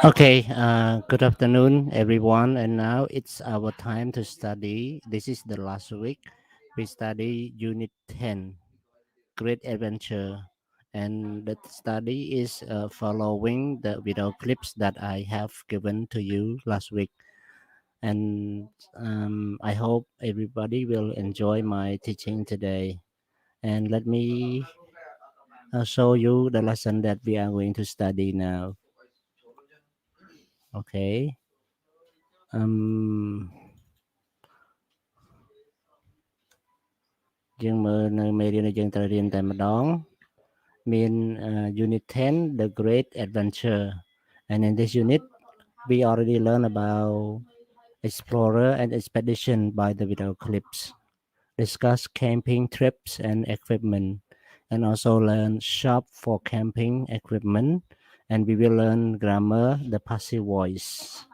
Okay, good afternoon, everyone. And now it's our time to study. This is the last week. We study Unit 10, Great Adventure. And the study is following the video clips that I have given to you last week. And I hope everybody will enjoy my teaching today. And let me show you the lesson that we are going to study now. Okay. Um, យើងមើលនៅមេរៀនដែលយើងត្រូវរៀនតែម្ដងមាន unit 10 the great adventure and in this unit we already learned about explorer and expedition by the video clips discuss camping trips and equipment and also learn shop for camping equipment and we will learn grammar the passive voice.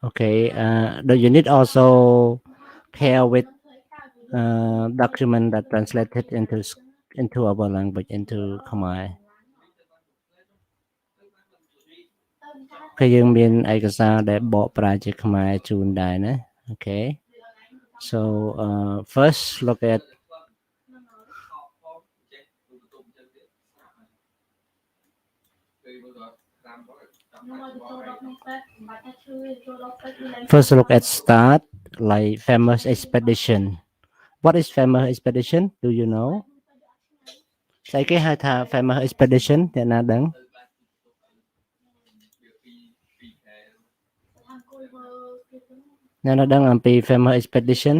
Okay, the unit also pair with document that translated into our language into Khmer. គឺយើងមានឯកសារដែលបកប្រែជាខ្មែរជូនដែរណា Okay, so first look at First look at start like famous expedition. What is famous expedition? Do you know? ស្អីគេហៅថា famous expedition អ្នកណាដឹង អ្នកណាដឹងអំពី famous expedition?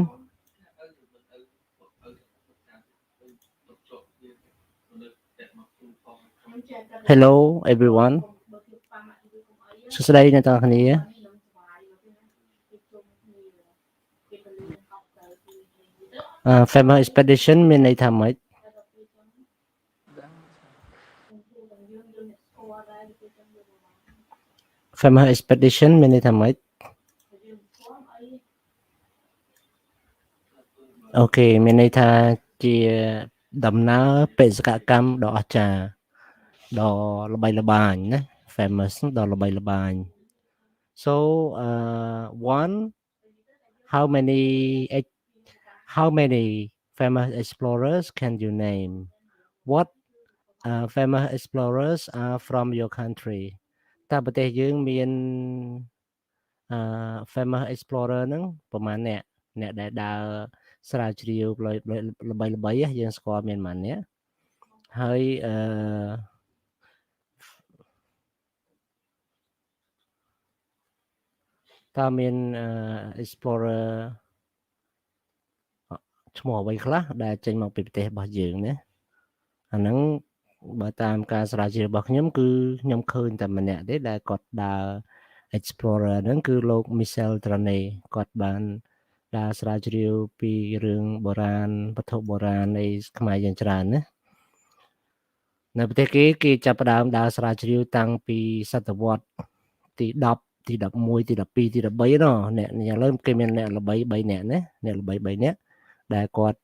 Hello everyone. សួស្តីអ្នកទាំងអស់គ្នា famous expedition មានន័យថាម៉េច famous expedition មានន័យថាម៉េច អូខេមានន័យថាជាដំណើរបេសកកម្មដ៏អស្ចារ្យដ៏ល្បីល្បាញណា famous ដ៏ល្បីល្បាញ so one how many famous explorers can you name what famous explorers are from your country តើប្រទេសយើងមាន famous explorer ហ្នឹងប្រហែលអ្នកដែលដើរស្រាវជ្រាវល្បីៗយើងស្គាល់មានប៉ុន្មានអ្នកហើយតើមាន explorer ឈ្មោះអ្វីខ្លះដែលចេញមកពីប្រទេសរបស់យើងណាអាហ្នឹងបើតាមការស្រាវជ្រាវរបស់ខ្ញុំគឺខ្ញុំឃើញតែម្នាក់ទេដែលគាត់ដើរ explorer ហ្នឹងគឺលោក Michel Trane គាត់បានដើរស្រាវជ្រាវពីរឿងបុរាណវត្ថុបុរាណនៃខ្មែរយើងច្រើនណានៅប្រទេសគេចាប់ផ្ដើមដើរស្រាវជ្រាវតាំងពីសតវត្សទី10ទី11ទី12ទី13ណោះអ្នកឥឡូវគេមានអ្នកល្បី3នាក់ណាអ្នកល្បី3នាក់ដែលគាត់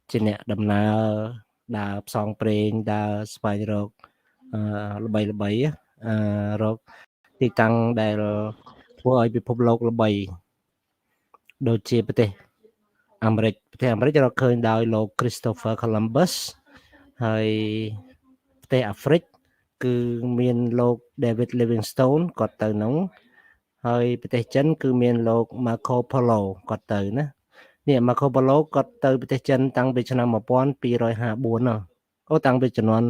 ជាអ្នកដំណើរដើរផ្សងព្រេងដើរស្វែងរកល្បីរកទីតាំងដែលធ្វើឲ្យពិភពលោកល្បីដូចជាប្រទេសអាមេរិករកឃើញដោយលោក Christopher Columbus ហើយប្រទេសអាហ្វ្រិកគឺមានលោក David Livingstone គាត់ទៅនោះហើយប្រទេសចិនគឺមានលោក Marco Polo គាត់ទៅណានេះ Marco Polo គាត់ទៅប្រទេសចិនតាំងពីឆ្នាំ1254ណោះតាំងពីជំនាន់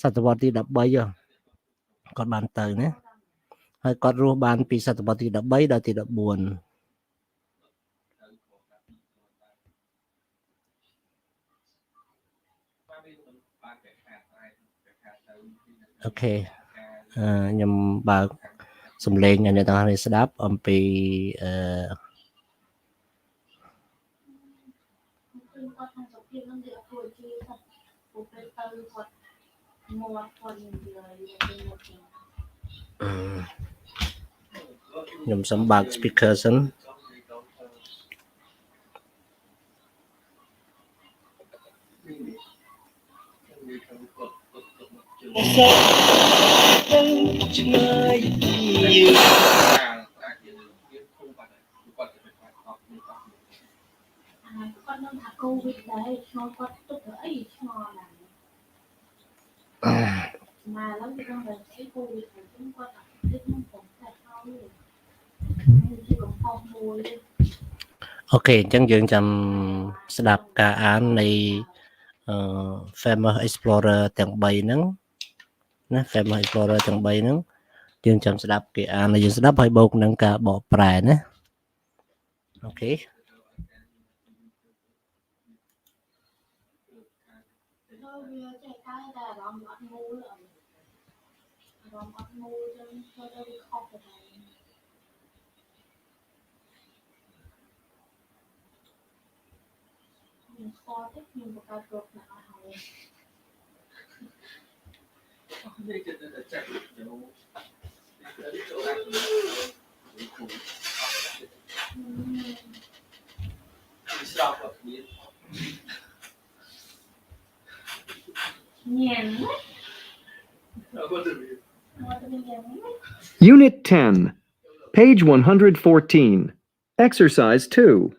សតវត្សទី13គាត់បានទៅណាហើយគាត់រស់បានពីសតវត្សទី13ដល់ទី14អូខេខ្ញុំបើកសំឡេងឲ្យអ្នកទាំងអស់គ្នាស្ដាប់អំពី ខ្ញុំសូមបើក speaker សិន អូខេអញ្ចឹងយើងចាំស្ដាប់ការអាននៃfamous explorer ទាំង3ហ្នឹងណា famous explorer ទាំង3ហ្នឹងយើងចាំស្ដាប់គេអានហើយយើងស្ដាប់ហើយបូកនឹងការបកប្រែណាអូខេ Unit 10, page 114, exercise 2.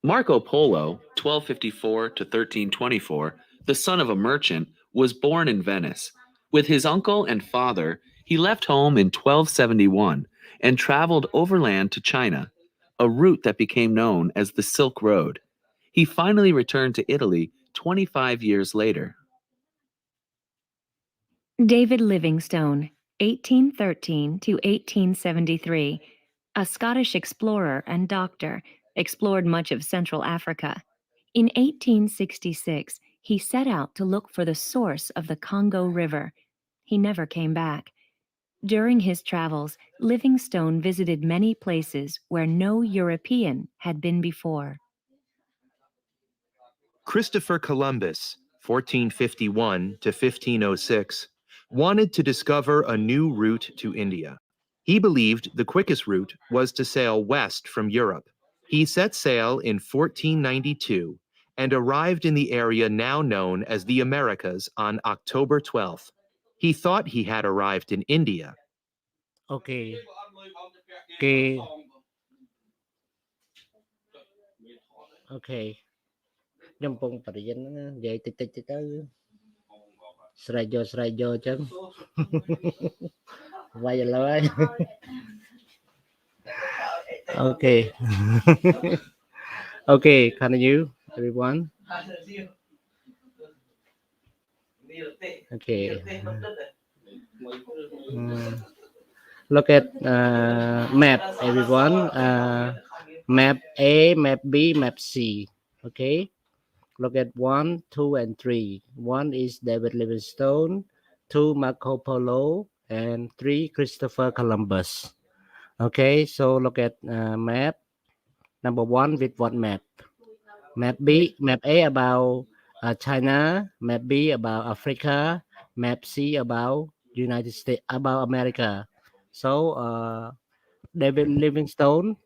Marco Polo, 1254 to 1324, the son of a merchant, was born in Venice. With his uncle and father, he left home in 1271 and traveled overland to China, a route that became known as the Silk Road. He finally returned to Italy 25 years later. David Livingstone, 1813 to 1873, a Scottish explorer and doctor, explored much of Central Africa. In 1866, he set out to look for the source of the Congo River. He never came back. During his travels, Livingstone visited many places where no European had been before. Christopher Columbus, 1451 to 1506, wanted to discover a new route to India. He believed the quickest route was to sail west from Europe. He set sail in 1492 and arrived in the area now known as the Americas on October 12th. He thought he had arrived in India. Okay. Okay. ខ្ញុំពងបរិញ្ញានិយាយតិចតិចទៅស្រែកយកអញ្ចឹងវាយឥឡូវហើយ Okay. Okay, continue everyone. Okay. Look at map everyone. Map A, map B, map C. Okay. Look at 1, 2, and 3. 1 is David Livingstone, 2 Marco Polo, and 3 Christopher Columbus. Okay, so look at map. Number 1 with what map? Map B, map A about China, map B about Africa, map C about United States, about America. So David Livingstone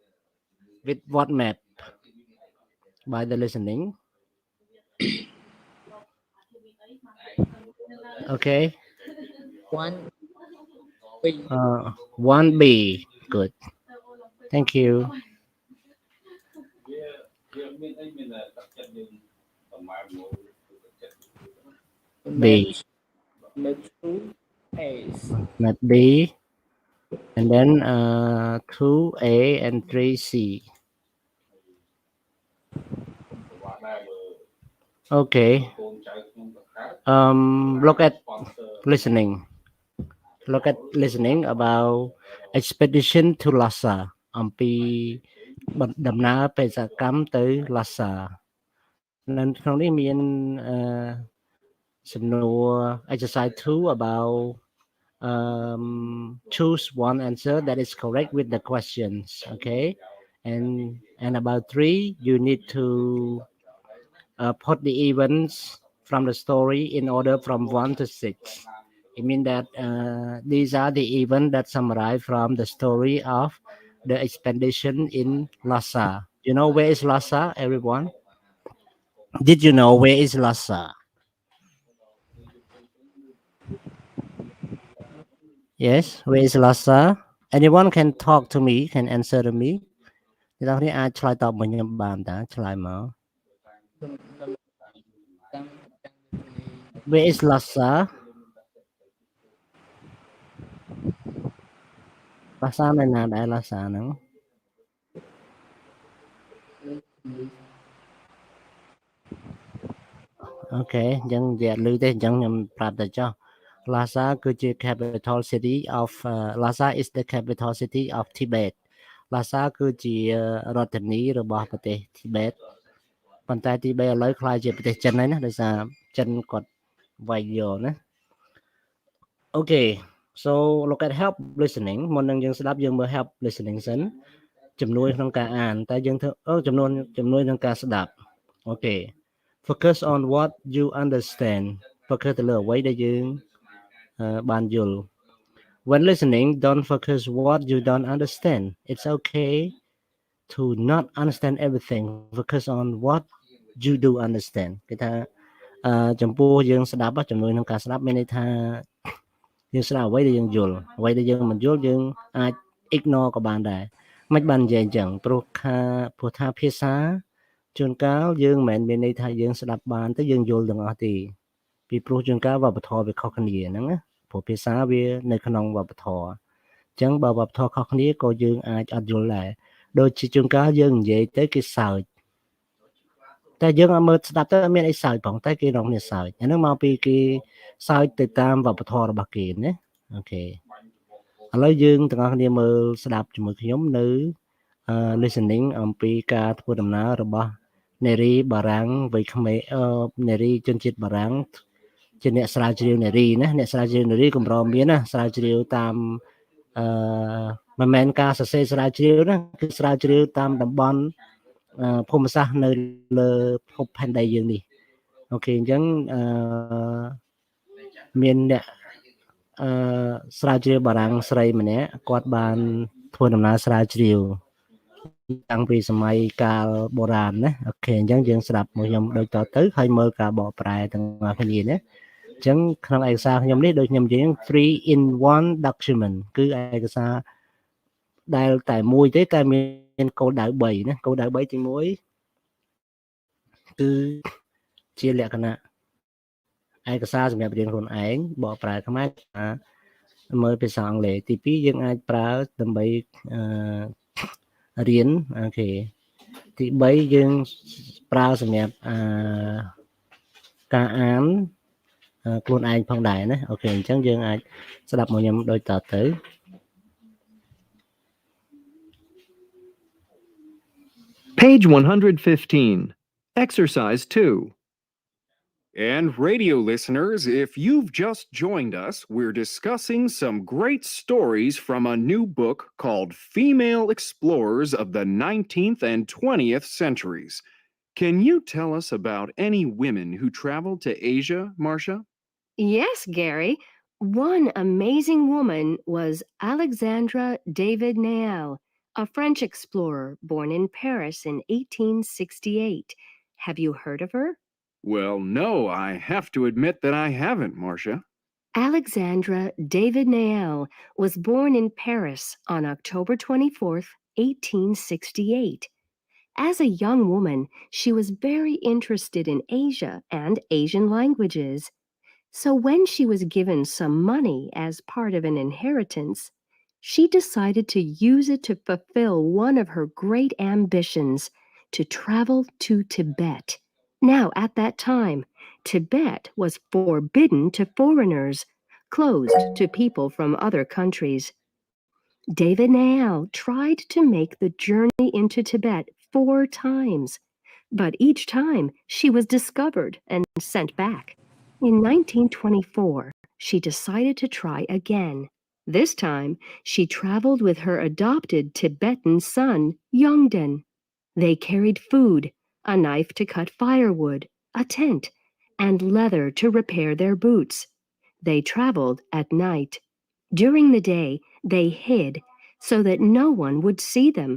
with what map? By the listening. Okay. 1B. Good. Thank you. B. Map B. And then 2A and 3C. Okay. Look at listening. Look at listening about expedition to Lhasa អំពីដំណើរបេសកកម្មទៅ Lhasa នៅក្នុងនេះមានសំណួរ exercise 2 about choose one answer that is correct with the questions. Okay, and about 3 you need to put the events from the story in order from 1 to 6. It means that these are the events that summarize from the story of the expedition in Lhasa. You know where is Lhasa, everyone? Did you know where is Lhasa? Yes, where is Lhasa? Anyone can talk to me, can answer to me. អ្នកនរគ្នាអាចឆ្លើយតបមកខ្ញុំបានតាឆ្លើយមក Where is Lhasa? Lhasa នៅណាដែរ Lhasa ហ្នឹង អូខេអញ្ចឹងនិយាយអត់ឮទេអញ្ចឹងខ្ញុំប្រាប់ទៅចុះ Lhasa គឺជា capital city of Lhasa is the capital city of Tibet Lhasa គឺជារដ្ឋធានីរបស់ប្រទេស Tibet ប៉ុន្តែ Tibet ឥឡូវខ្លាយជាប្រទេសចិនហើយណាដោយសារចិនគាត់វាយយកណា Okay so look at help listening មុននឹងយើងស្ដាប់យើងមើល help listening សិនជំនួយក្នុងការអានតែយើងធ្វើជំនួយក្នុងការស្ដាប់ Okay focus on what you understand focus ទៅលើអ្វីដែលយើងបានយល់ When listening don't focus what you don't understand it's okay to not understand everything focus on what you do understand គេថាចំពោះយើងស្ដាប់ជំនួយក្នុងការស្ដាប់មានន័យថាយើងស្ដាប់អ្វីដែលយើងយល់អ្វីដែលយើងមិនយល់យើងអាច ignore ក៏បានដែរមិនបាននិយាយអញ្ចឹងព្រោះថាភាសាជួនកាលយើងមិនមែនមានន័យថាយើងស្ដាប់បានទៅយើងយល់ទាំងអស់ទេពីព្រោះជួនកាលវប្បធម៌វាខុសគ្នាហ្នឹងណាព្រោះភាសាវានៅក្នុងវប្បធម៌អញ្ចឹងបើវប្បធម៌ខុសគ្នាក៏យើងអាចអត់យល់ដែរដូចជាជួនកាលយើងនិយាយទៅគេសើចតែយើងអត់មើលស្ដាប់ទៅអត់មានអីសើចផងតែគេរងគ្នាសើចអាហ្នឹងមកពីគេសើចទៅតាមវប្បធម៌របស់គេណាអូខេឥឡូវយើងទាំងអស់គ្នាមើលស្ដាប់ជាមួយខ្ញុំនៅ listening អំពីការធ្វើដំណើររបស់នារីបារាំងវ័យក្មេងនារីជនជាតិបារាំងជាអ្នកស្រាវជ្រាវនារីណាអ្នកស្រាវជ្រាវនារីកម្រមានណាស្រាវជ្រាវតាមមិនមែនការសរសេរស្រាវជ្រាវណាគឺស្រាវជ្រាវតាមតំបន់ភូមិសាស្ត្រនៅលើភពផែនដីយើងនេះអូខេអញ្ចឹងមានអ្នកស្រាវជ្រាវបារាំងស្រីម្នាក់គាត់បានធ្វើដំណើរស្រាវជ្រាវតាំងពីសម័យកាលបុរាណណាអូខេអញ្ចឹងយើងស្ដាប់មកខ្ញុំដូចតទៅហើយមើលការបកប្រែទាំងអស់គ្នាណាអញ្ចឹងក្នុងឯកសារខ្ញុំនេះដូចខ្ញុំនិយាយ 3 in 1 document គឺឯកសារដែលតែមួយទេតែមានគោលដៅ3ណាគោលដៅ3ទី1គឺជាលក្ខណៈឯកសារសម្រាប់រៀនខ្លួនឯងបកប្រែខ្មែរមើលភាសាអង់គ្លេសទី2យើងអាចប្រើដើម្បីរៀនអូខេទី3យើងប្រើសម្រាប់ការអានខ្លួនឯងផងដែរណាអូខេអញ្ចឹងយើងអាចស្ដាប់មកខ្ញុំដូចតទៅ Page 115. Exercise 2. And radio listeners, if you've just joined us, we're discussing some great stories from a new book called Female Explorers of the 19th and 20th Centuries. Can you tell us about any women who traveled to Asia, Marcia? Yes, Gary. One amazing woman was Alexandra David Néel, a French explorer born in Paris in 1868. Have you heard of her? Well, no, I have to admit that I haven't, Marcia. Alexandra David Néel was born in Paris on October 24th, 1868. As a young woman, she was very interested in Asia and Asian languages. So when she was given some money as part of an inheritance, she decided to use it to fulfill one of her great ambitions, to travel to Tibet. Now, at that time, Tibet was forbidden to foreigners, closed to people from other countries. David Néel tried to make the journey into Tibet 4 times, but each time she was discovered and sent back. In 1924, she decided to try again. This time, she traveled with her adopted Tibetan son, Yongden. They carried food, a knife to cut firewood, a tent, and leather to repair their boots. They traveled at night. During the day, they hid so that no one would see them.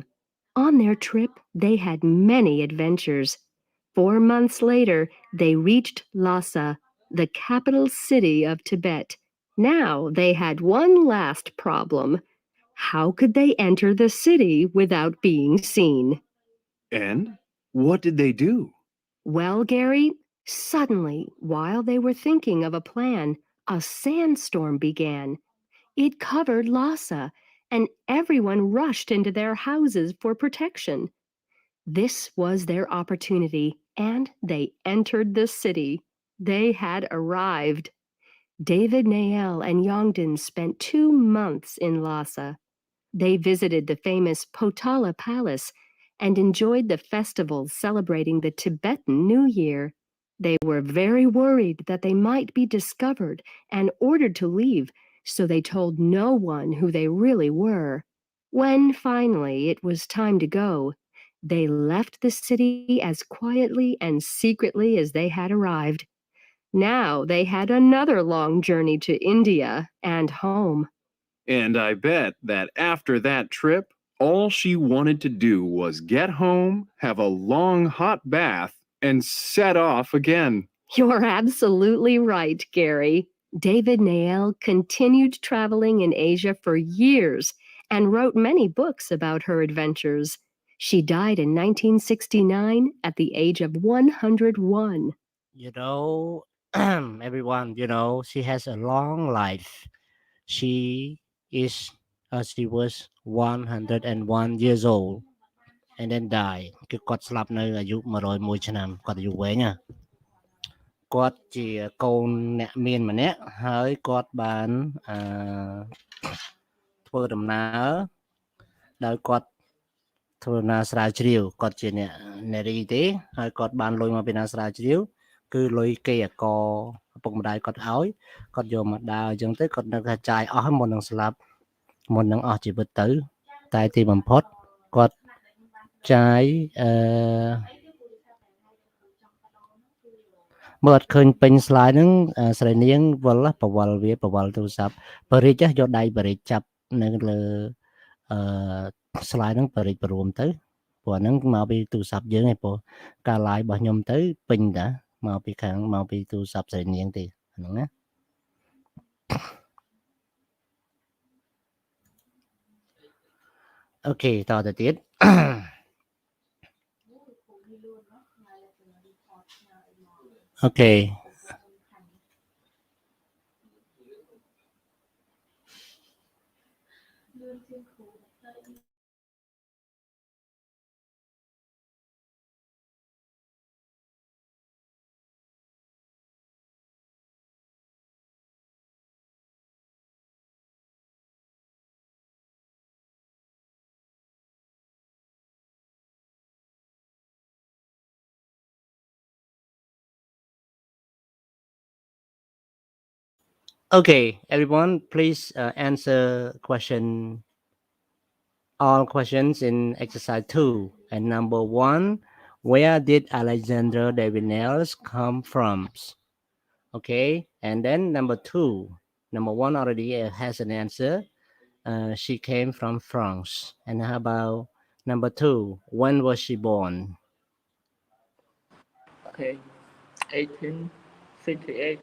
On their trip, they had many adventures. 4 months later, they reached Lhasa, the capital city of Tibet. Now they had one last problem. How could they enter the city without being seen? And what did they do? Well, Gary, suddenly, while they were thinking of a plan, a sandstorm began. It covered Lhasa, and everyone rushed into their houses for protection. This was their opportunity, and they entered the city. They had arrived. David Nael and Yongden spent 2 months in Lhasa. They visited the famous Potala Palace and enjoyed the festivals celebrating the Tibetan New Year. They were very worried that they might be discovered and ordered to leave, so they told no one who they really were. When finally it was time to go, they left the city as quietly and secretly as they had arrived. Now they had another long journey to India and home. And I bet that after that trip, all she wanted to do was get home, have a long hot bath, and set off again. You're absolutely right, Gary. David Nael continued traveling in Asia for years and wrote many books about her adventures. She died in 1969 at the age of 101. You know, everyone, she has a long life. She she was 101 years old and then die គឺគាត់ស្លាប់នៅអាយុ101ឆ្នាំគាត់អាយុវែងណាគាត់ជាកូនអ្នកមានម្នាក់ហើយគាត់បានធ្វើដំណើរដោយគាត់ធ្វើដំណើរស្រាវជ្រាវគាត់ជាអ្នកនារីទេហើយគាត់បានលុយមកពីណាស្រាវជ្រាវគឺលុយគេអកឪពុកម្ដាយគាត់ឲ្យគាត់យកមកដើរអញ្ចឹងទៅគាត់នឹកថាចាយអស់មុននឹងស្លាប់មុននឹងអស់ជីវិតទៅតែទីបំផុតគាត់ចាយមើលអត់ឃើញពេញ slide ហ្នឹងស្រីនាងវល់បវល់វាបវល់ទូរស័ព្ទបរិចយកដៃបរិចចាប់នៅលើslide ហ្នឹងបរិចបរួមទៅព្រោះហ្នឹងមកពីទូរស័ព្ទយើងឯងព្រោះការ live របស់ខ្ញុំទៅពេញតាមកពីខាងមកពីទូរស័ព្ទស្រីនាងទេហ្នឹងណាអូខេតទៅទៀត Okay. Okay, everyone, please answer all questions in exercise 2. And number 1, where did Alexander David Nails come from? Okay, and then number 2, number 1 already has an answer. She came from France. And how about number 2, when was she born? Okay, 1868.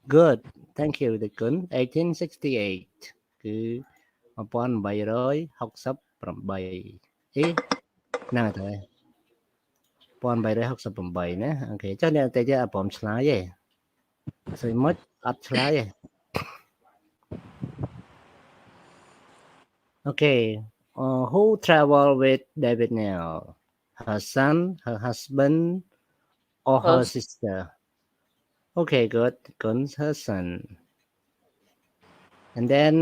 Good, thank you ដេគុណ 1868 គឺ1868ហ្នឹងទៅ1868ណាអូខេចុះអ្នកតែអត់ព្រមឆ្លើយទេស្រីមុចអត់ឆ្លើយទេ Okay, who traveled with David Nail? Her son, her husband, or her sister? Okay, good. Her son. And then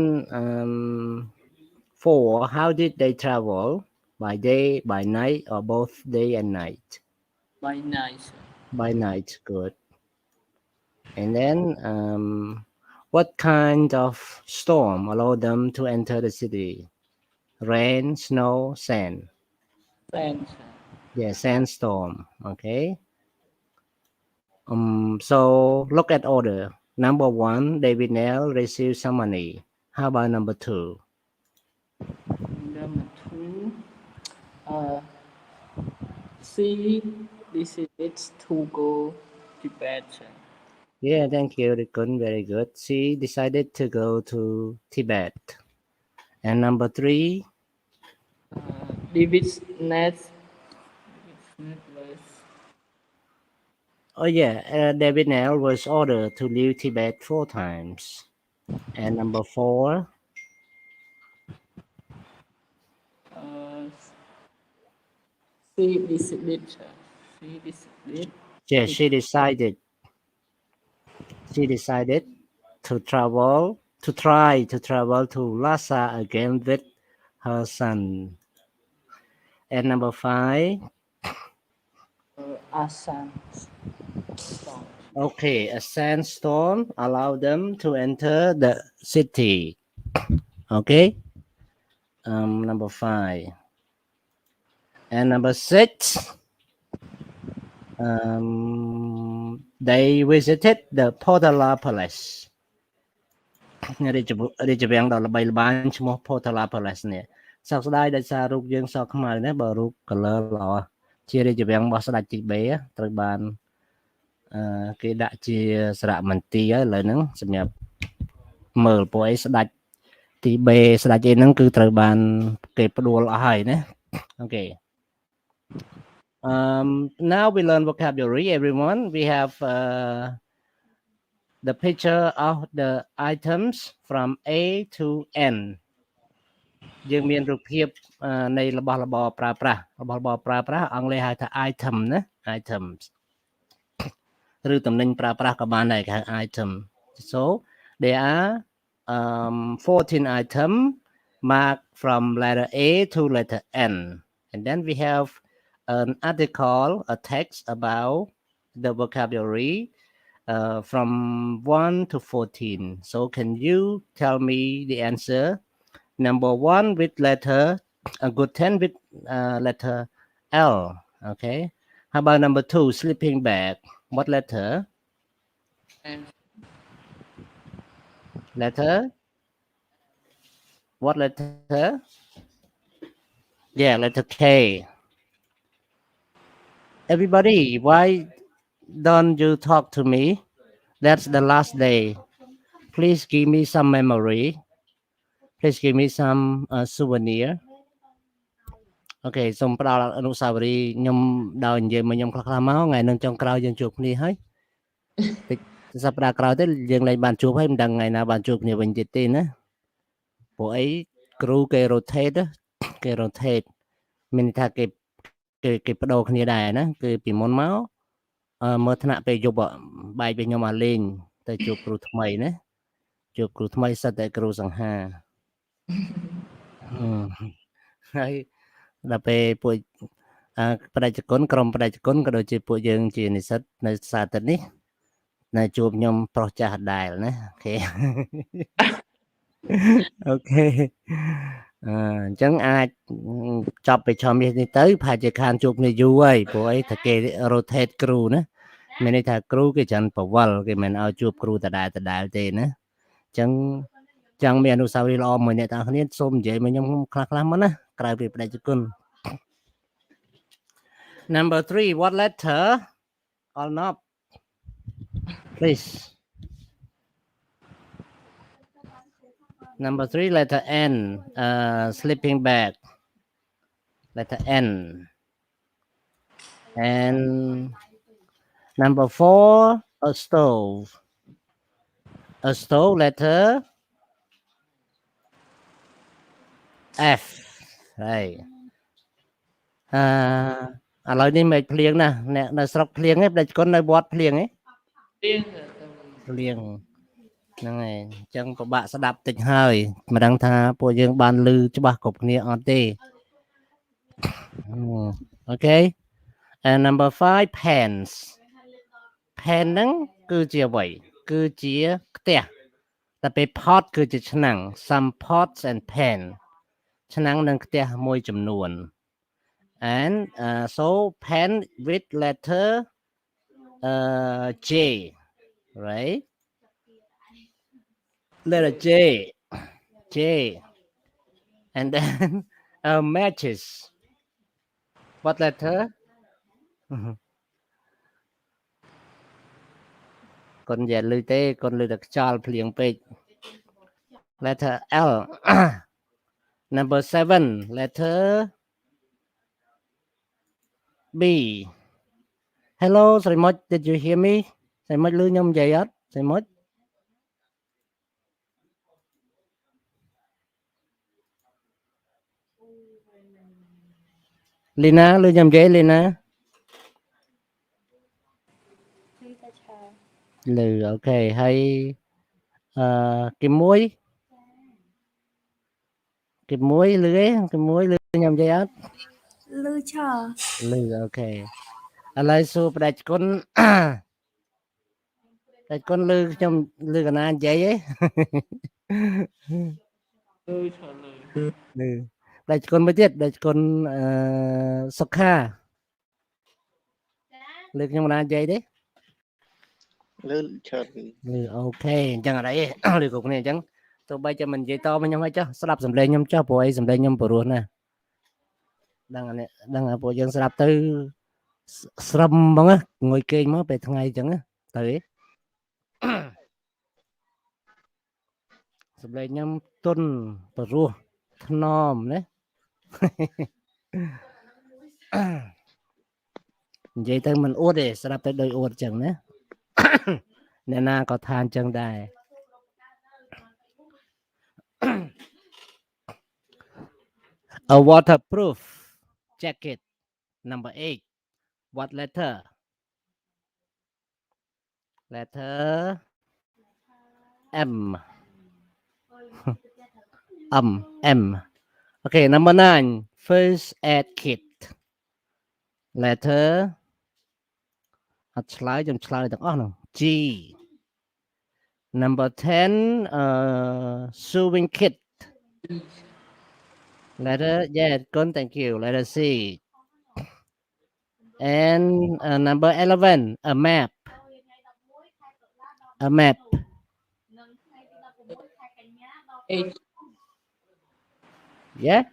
4, how did they travel? By day, by night, or both day and night? By night. By night, good. And then what kind of storm allowed them to enter the city? Rain, snow, sand? Sand. Yeah, sandstorm. Okay. So look at order. Number 1, David Nell received some money. How about number 2? Number 2, she decided to go Tibet. Yeah, thank you, Rikun. Very good. She decided to go to Tibet. And number 3, David's net was oh yeah, David Nell was ordered to leave Tibet 4 times. And number 4, she decided yeah, she decided to try to travel to Lhasa again with her son. And number 5, a song. okay, a sandstorm allowed them to enter the city. Okay. Number 5. And number 6, they visited the Potala Palace. រាជវាំងដ៏ល្បីល្បាញឈ្មោះ Potala Palace នេះសោកស្ដាយដោយសាររូបយើងសខ្មៅណាបើរូប color ល្អជារាជវាំងរបស់ស្ដេចទីបេត្រូវបានគេដាក់ជាសារមន្ទីរហើយឥឡូវហ្នឹងសម្រាប់មើលពួកអីស្ដេចទីបេស្ដេចអីហ្នឹងគឺត្រូវបានគេផ្ដួលអស់ហើយណាអូខេ now we learn vocabulary everyone we have the picture of the items from A to N យើងមានរូបភាពនៃរបស់របរប្រើប្រាស់អង់គ្លេសហៅថា item ណា items ឬតំណែងប្រើប្រាស់ក៏បានដែរគេហៅ item so there are 14 item marked from letter A to letter N and then we have an article a text about the vocabulary from 1 to 14 so can you tell me the answer number 1 with letter a good 10 with letter L okay how about number 2 sleeping bag what letter what letter yeah letter K everybody why don't you talk to me that's the last day please give me some memory please give me some souvenir អូខេសូមផ្ដល់អនុស្សាវរីយ៍ខ្ញុំដោយនិយាយមកខ្ញុំខ្លះៗមកថ្ងៃនឹងចុងក្រោយយើងជួបគ្នាហើយតិចសប្តាហ៍ក្រោយទៅយើងលែងបានជួបហើយមិនដឹងថ្ងៃណាបានជួបគ្នាវិញទៀតទេណាព្រោះអីគ្រូគេ rotate មានន័យថាគេបដូរគ្នាដែរណាគឺពីមុនមកមើលថ្នាក់ពេលយប់បែកពីខ្ញុំមកលេងទៅជួបគ្រូថ្មីណាជួបគ្រូថ្មីសិតតែគ្រូសង្ហាហើយដល់ពេលពួកបដិជគុណក្រុមបដិជគុណក៏ដូចជាពួកយើងជានិស្សិតនៅសាទិតនេះនៅជួបខ្ញុំប្រុសចាស់ដែរណាអូខេអូខេអញ្ចឹងអាចចប់ពីឆមាសនេះទៅប្រហែលជាខានជួបគ្នាយូរហើយព្រោះអីថាគេ rotate គ្រូណាមានន័យថាគ្រូគេច្រើនប្រវល់គេមិនឲ្យជួបគ្រូដដែលទេណាអញ្ចឹងចង់មានអនុស្សាវរីយ៍ល្អមួយអ្នកទាំងគ្នាសូមនិយាយមកខ្ញុំខ្លះមកណាក្រៅពីបដិជគុណ Number 3 what letter or not please Number 3 letter N sleeping bag letter N and number 4 a stove letter F ហើយឥឡូវនេះមិនភ្លៀងណាអ្នកនៅស្រុកភ្លៀងទេបដិជគុណនៅវត្តភ្លៀងទេភ្លៀងហ្នឹងហើយអញ្ចឹងពិបាកស្ដាប់តិចហើយមិនដឹងថាពួកយើងបានឮច្បាស់គ្រប់គ្នាអត់ទេអូខេ and number 5 pans pan ហ្នឹងគឺជាអ្វីគឺជាខ្ទះតែពេល pot គឺជាឆ្នាំង some pots and pan ឆ្នាំងនិងខ្ទះមួយចំនួន and so pan with letter J right letter J, and then matches. What letter? Con dè lư tê, con lư đặc chal pliang page. Letter L. Number 7, letter B. Hello, Sài Mốt, did you hear me? Sài Mốt lư nhông dày ớt, Sài Mốt. Lina, lư nhông dày Lina. Lư, ok, hay kim muối lư ấy, kim muối lư nhông dày ớt. Lư chờ. Lư, ok. Alai su pada con con lư trong lư cái nào dày ấy. Lư trả lời. Lư. Đại con mới tiết, đại con sọc kha. Lư trong nào dày đấy. Lư chờ Lư, ok, chẳng ở đây. Lư cục này chẳng. Tôi bay cho mình dây to với nhau hay cho. Slap dùm lên nhau cho bộ ấy dùm lên nhau bộ ruột nè. Đang ở bộ dân slap từ sầm bằng á, ngồi kênh mà về thằng ngày chẳng á. Tới. Dùm lên nhau tuần bộ ruột. Nòm đấy. Vậy tới mình uất đi, slap tới đôi uất chẳng đấy. Nên na có than chẳng đài. A waterproof jacket. Number 8. What letter? Letter M. M. Okay, number 9. First aid kit. Letter G. Number 10. Sewing kit. Letter, yeah, good, thank you. Letter C. And number 11, a map. A map. H. Yeah.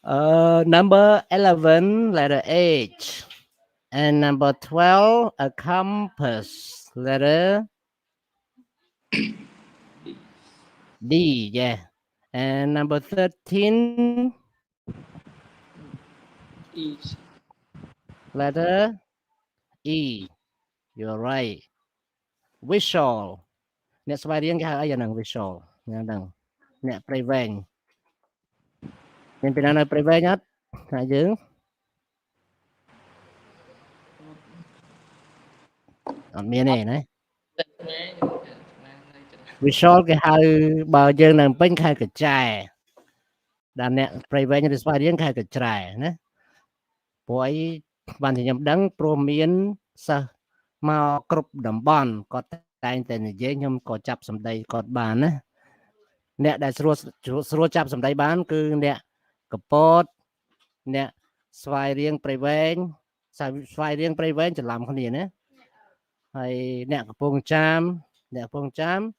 Number 11, letter H. And number 12, a compass. Letter D, yeah. And number 13, E. letter E. You're right. Visual. Nè xoay riêng cái hai năng visual. Nè đằng. Nè prevent. Nên bên này prevent nhất. Hãy giữ. Ở miền này này. Visual cái hai bờ dương năng bên khai cái chai. Đàn nè prevent như xoay riêng khai cái chai. Nè. Bởi bạn thì nhầm đắng pro miền sa mà cướp đầm bòn có tay tên dễ nhầm có chập sầm đầy có bàn á nè đại số chập sầm đầy bán cứ nè cặp pot nè xoay riêng prevent chỉ làm con gì nữa hay nè cặp pong cham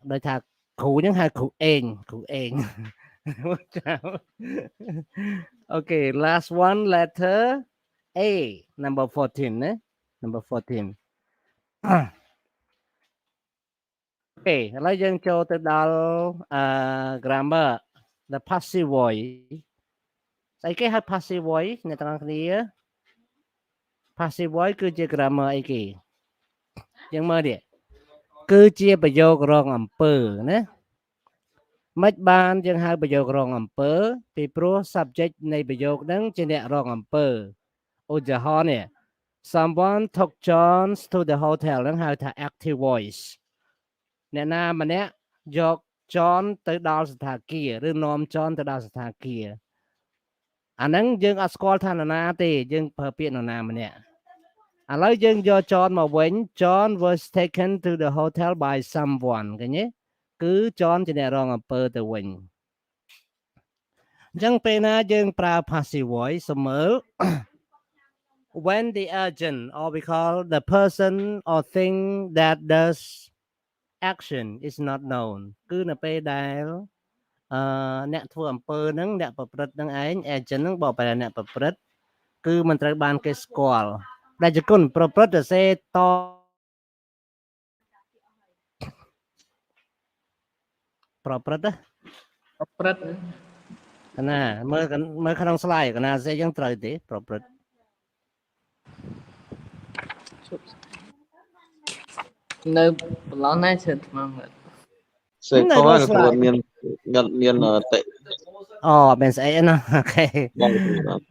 đời thà cụ những hai cụ ên okay, last one, letter A, number 14 eh? Number 14. Okay, lấy dân cho tới đó grammar, the passive voice. Sai cái hai passive voice này tang kia. Passive voice គឺជា grammar អីគេយើងមើលនេះគឺជាប្រយោគរងអំពើណាមិនបានយើងហៅប្រយោគរងអំពើពីព្រោះ subject នៃប្រយោគហ្នឹងជាអ្នករងអំពើឧទាហរណ៍នេះ someone took John to the hotel ហ្នឹងហៅថា active voice អ្នកណាម្នាក់យក John ទៅដល់សណ្ឋាគារឬនាំ John ទៅដល់សណ្ឋាគារអាហ្នឹងយើងអត់ស្គាល់ថានរណាទេយើងប្រើពាក្យនរណាម្នាក់ឥឡូវយើងយក John មកវិញ John was taken to the hotel by someone ឃើញទេគឺ John ជាអ្នករងអំពើទៅវិញអញ្ចឹងពេលណាយើងប្រើ passive voice សំមើល when the agent or we call the person or thing that does action is not known គឺនៅពេលដែលអ្នកធ្វើអំពើហ្នឹងអ្នកប្រព្រឹត្តហ្នឹងឯង agent ហ្នឹងបើប្រែអ្នកប្រព្រឹត្តគឺមិនត្រូវបានគេស្គាល់ដែលជាគុណប្រព្រឹត្តសរសេរតប្រព្រឹត្ត ប្រព្រឹត្ត កណាមើលក្នុង slide កណាសរសេរយ៉ាងត្រូវទេប្រព្រឹត្ត នៅប្រឡងណាច្រើនថ្មមើល សេកខហ្នឹងព្រោះមានតិ អូមានស្អីណាអូខេ បង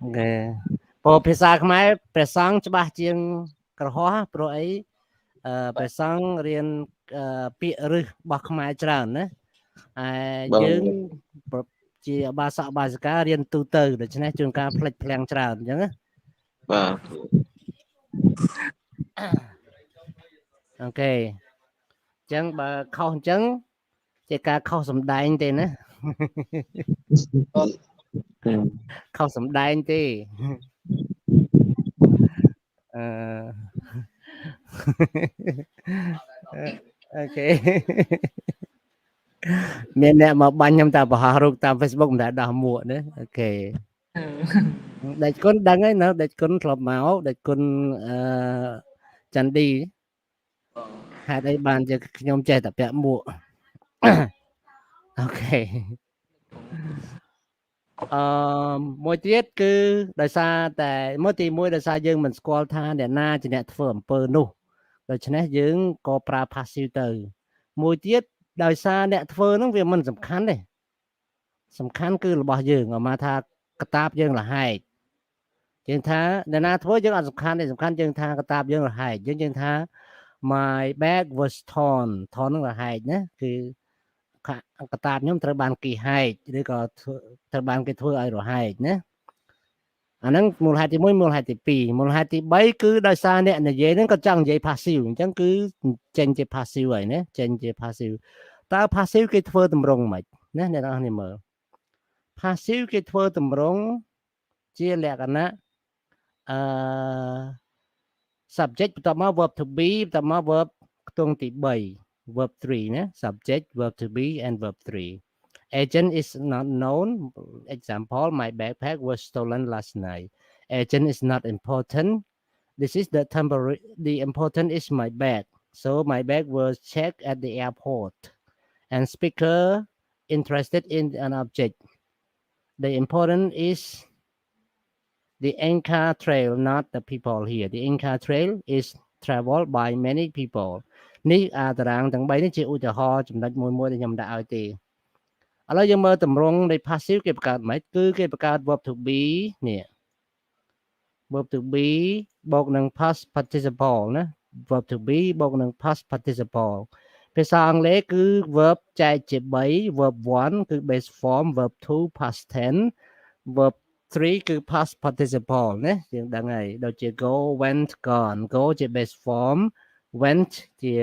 អូខេព្រោះភាសាខ្មែរព្រះសង្ឃច្បាស់ជាងក្រហមព្រោះអីព្រះសង្ឃរៀនពាក្យរឹសរបស់ខ្មែរច្រើនណាយើងជាបាសាបាសិការៀនទូទៅដូច្នេះជួនកាលផ្លេចផ្លាំងច្រើនអញ្ចឹងណា បាទ អូខេអញ្ចឹងបើខុសអញ្ចឹងជាការខុសសម្ដែងទេណា ខុសសម្ដែងទេអូខេមានអ្នកមកបាញ់ខ្ញុំតែបង្ហោះរូបតាម Facebook មិនដែលដោះមួកណាអូខេដាច់គុណដឹងហើយណាដាច់គុណធ្លាប់មកដាច់គុណចន្ទឌីហេតុអីបានជាខ្ញុំចេះតែពាក់មួកអូខេមួយទៀតគឺដោយសារតែមួយទី1ដោយសារយើងមិនស្គាល់ថាអ្នកណាជាអ្នកធ្វើអំពើនោះដូច្នេះយើងក៏ប្រើ passive ទៅមួយទៀតដោយសារអ្នកធ្វើហ្នឹងវាមិនសំខាន់ទេសំខាន់គឺរបស់យើងអាមកថាកតាបយើងរហែកយើងថាអ្នកណាធ្វើយើងអត់សំខាន់ទេសំខាន់យើងថាកតាបយើងរហែកយើងថា my bag was torn ហ្នឹងរហែកណាគឺកតាបខ្ញុំត្រូវបានគេហែកឬក៏ត្រូវបានគេធ្វើឲ្យរហែកណាអាហ្នឹងមូលហេតុទី1មូលហេតុទី2មូលហេតុទី3គឺដោយសារអ្នកនិយាយហ្នឹងក៏ចង់និយាយ passive អញ្ចឹងគឺចេញជា passive ហើយណាចេញជា passive តើ passive គេធ្វើតម្រង់ម៉េចណាអ្នកនរគ្នាមើល passive គេធ្វើតម្រង់ជាលក្ខណៈsubject បន្ទាប់មក verb to be បន្ទាប់មក verb ខ្ទង់ទី3 verb 3ណា subject verb to be and verb 3 agent is not known example my backpack was stolen last night agent is not important this is the temporary the important is my bag so my bag was checked at the airport and speaker interested in an object the important is the Inca Trail, not the people here. The Inca Trail is traveled by many people. នេះតារាងទាំង3នេះជាឧទាហរណ៍ចំណុចមួយដែលខ្ញុំដាក់ឲ្យទេឥឡូវយើងមើលតម្រង់នៃ passive គេបង្កើតមិនគឺគេបង្កើត verb to be នេះ verb to be បូកនឹង past participle ណា verb to be បូកនឹង past participle ភាសាអង់គ្លេសគឺ verb ចែកជា3 verb 1គឺ base form verb 2 past tense verb 3គឺ past participle ណាយើងដឹងហើយដូចជា go went gone go ជា base form went ជា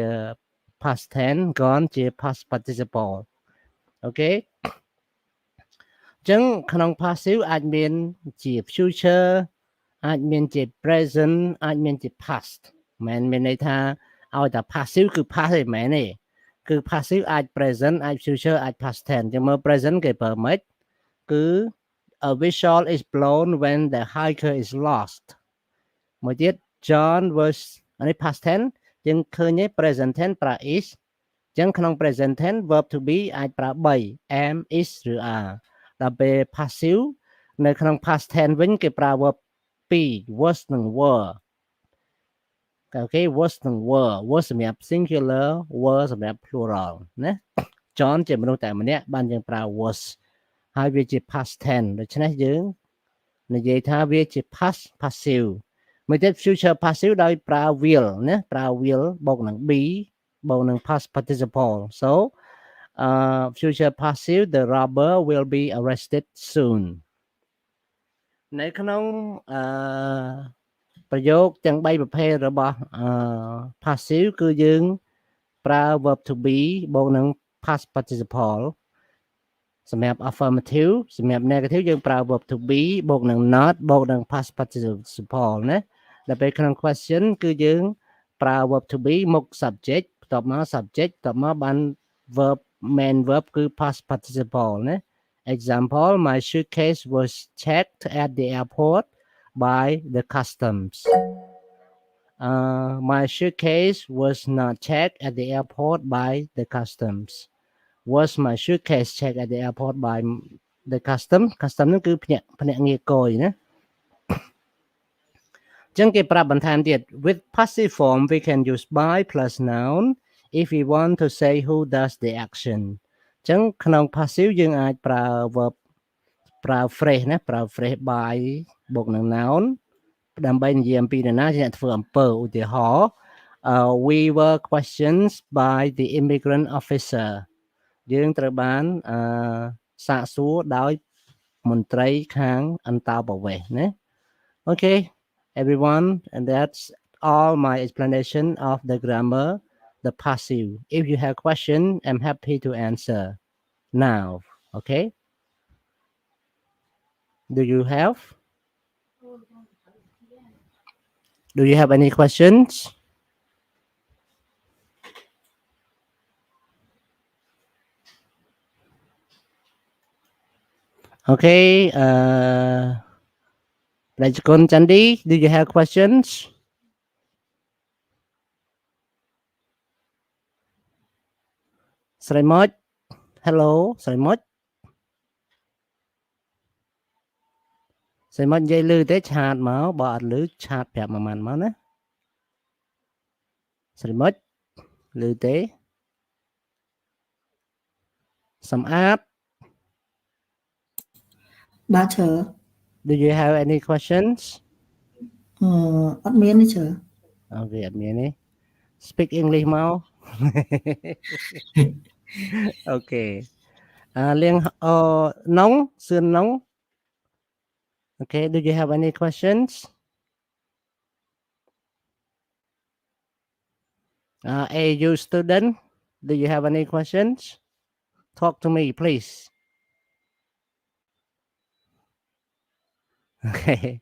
past tense gone ជា past participle អូខេអញ្ចឹងក្នុង passive អាចមានជា future អាចមានជា present អាចមានជា past មិនមែនមានន័យថាឲ្យតែ passive គឺ past ទេមែនទេគឺ passive អាច present អាច future អាច past tense អញ្ចឹងមើល present គេប្រើម៉េចគឺ a whistle is blown when the hiker is lost មួយទៀត John was អានេះ past tense យើងឃើញទេ present tense ប្រើ is អញ្ចឹងក្នុង present tense verb to be អាចប្រើ3 am is ឬ are ដល់ពេល passive នៅក្នុង past tense វិញគេប្រើ verb 2 was និង were អូខេ was និង were was សម្រាប់ singular were សម្រាប់ plural ណា John ជាមនុស្សតែម្នាក់បានយើងប្រើ was ហើយវាជា past tense ដូច្នេះយើងនិយាយថាវាជា past passive មួយទៀត future passive ដោយប្រើ will ណាប្រើ will បូកនឹង be បូកនឹង past participle so future passive the robber will be arrested soon នៅក្នុងប្រយោគទាំង3ប្រភេទរបស់ passive គឺយើងប្រើ verb to be បូកនឹង past participle សម្រាប់ affirmative សម្រាប់ negative យើងប្រើ verb to be បូកនឹង not បូកនឹង past participle ណាដល់ពេលក្នុង question គឺយើងប្រើ verb to be មុខ subject តបមក subject តបមកបាន verb main verb គឺ past participle ណា example my suitcase was checked at the airport by the customs my suitcase was not checked at the airport by the customs was my suitcase checked at the airport by the customs ហ្នឹងគឺភ្នាក់ងារគយណាចឹងគេប្រាប់បន្ថែមទៀត with passive form we can use by plus noun if we want to say who does the action ចឹងក្នុង passive យើងអាចប្រើ verb ប្រើ phrase ណាប្រើ phrase by បូកនឹង noun ដើម្បីនិយាយអំពីនរណាជាអ្នកធ្វើអំពើឧទាហរណ៍ we were questioned by the immigrant officer យើងត្រូវបានសាកសួរដោយមន្ត្រីខាងអន្តោប្រវេសន៍ណា Okay everyone and that's all my explanation of the grammar the passive if you have question I'm happy to answer now okay do you have any questions okay Rajkun Chandi do you have questions Sri Moj hello Sri Moj និយាយលឺទេឆាតមកបើអត់លឺឆាតប្រាប់មួយម៉ាត់មកណាស្រីមុចលឺទេសំអាត បាទឈើ Do you have any questions អត់មានទេឈើ Okay អត់មានទេ Speak English មក Okay លៀងនងសឿននង Okay do you have any questions AU student do you have any questions talk to me please Okay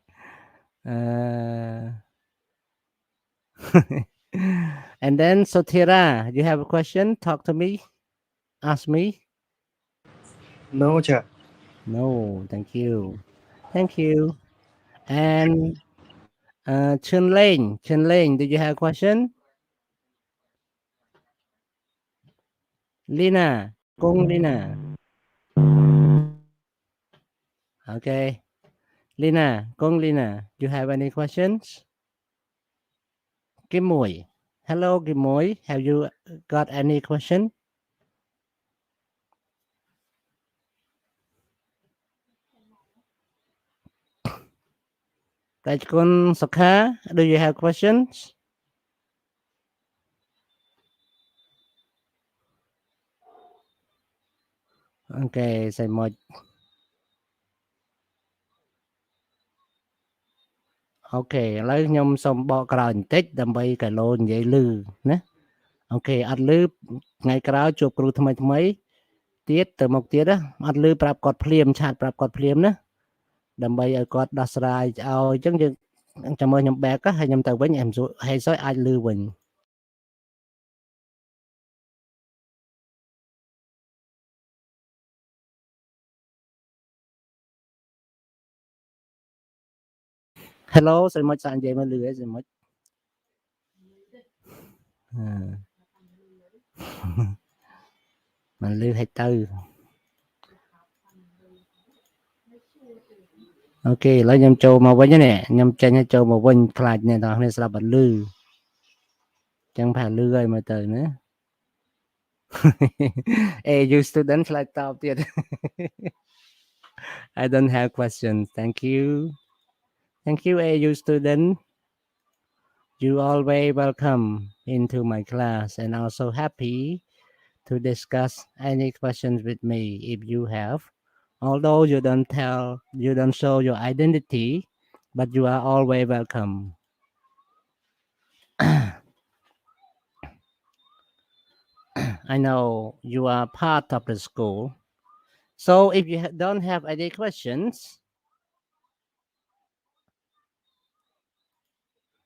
and then Sotira you have a question talk to me ask me No, sir. no thank you and Chun Lane do you have a question Lina Kung Lina okay Lina Kung Lina you have any questions Kim Mui hello Kim Mui have you got any question Rajkun Sokha do you have questions Okay សៃមុចអូខេឥឡូវខ្ញុំសូមបកក្រោយបន្តិចដើម្បីកាឡូនិយាយលឺណាអូខេអត់លឺថ្ងៃក្រោយជួបគ្រូថ្មីទៀតទៅមុខទៀតណាអត់លឺប្រាប់គាត់ភ្លាមឆាតប្រាប់គាត់ភ្លាមណាដើម្បីឲ្យគាត់ដោះស្រាយឲ្យអញ្ចឹងយើងចាំមើលខ្ញុំ back ហើយខ្ញុំទៅវិញអែមសួរហើយសោះអាចលឺវិញ Hello ស្រីមុចសាកនិយាយមកលឺអីស្រីមុចមិនលឺឲ្យទៅអូខេឥឡូវខ្ញុំចូលមកវិញនេះខ្ញុំចេញឲ្យចូលមកវិញខ្លាចអ្នកនរគ្នាស្ដាប់អត់លឺអញ្ចឹងប្រហែលលឺឲ្យមើលទៅណា you student ឆ្លើយតបទៀត I don't have questions thank you AU student you always welcome into my class and also happy to discuss any questions with me if you have although you don't show your identity but you are always welcome I know you are part of the school so if you don't have any questions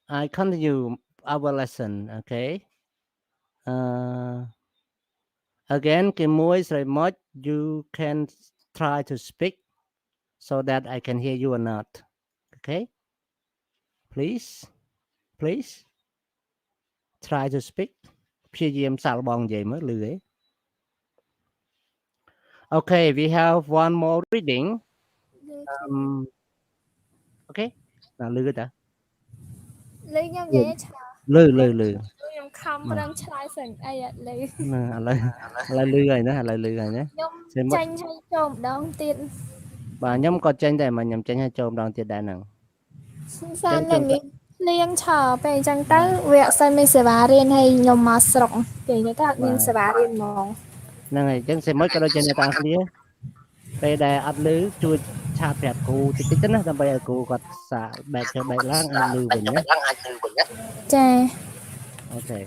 I continue our lesson okay again គេមួយស្រីមុច you can try to speak so that I can hear you or not okay please try to speak ព្យាយាមសាកល្បងនិយាយមើលឮទេ okay we have one more reading okay ណាឮទេ លឺខ្ញុំនិយាយឆ្លើយ លឺ ខ្ញុំខំប្រឹងឆ្លើយស្អីអីអត់លឺ ណាឥឡូវលឺហើយណាឥឡូវលឺហើយណា ខ្ញុំចាញ់ឲ្យចូលម្ដងទៀត បាទខ្ញុំក៏ចេញដែរមកខ្ញុំចេញឲ្យចូលម្ដងទៀតដែរហ្នឹង សាននឹងនេះលៀងឆើពេលអញ្ចឹងទៅវាអត់សូវមានសេវារៀនឲ្យខ្ញុំមកស្រុកពេលនេះទៅអត់មានសេវារៀនហ្មង ហ្នឹងហើយអញ្ចឹងសេមិនក៏ដូចជាអ្នកទាំងគ្នាពេលដែលអត់លឺជួយឆាតប្រាប់គ្រូតិចតិចទៅណាដើម្បីឲ្យគ្រូគាត់សាកបែកចុះបែកឡើងអាចលឺវិញណា ចា អូខេ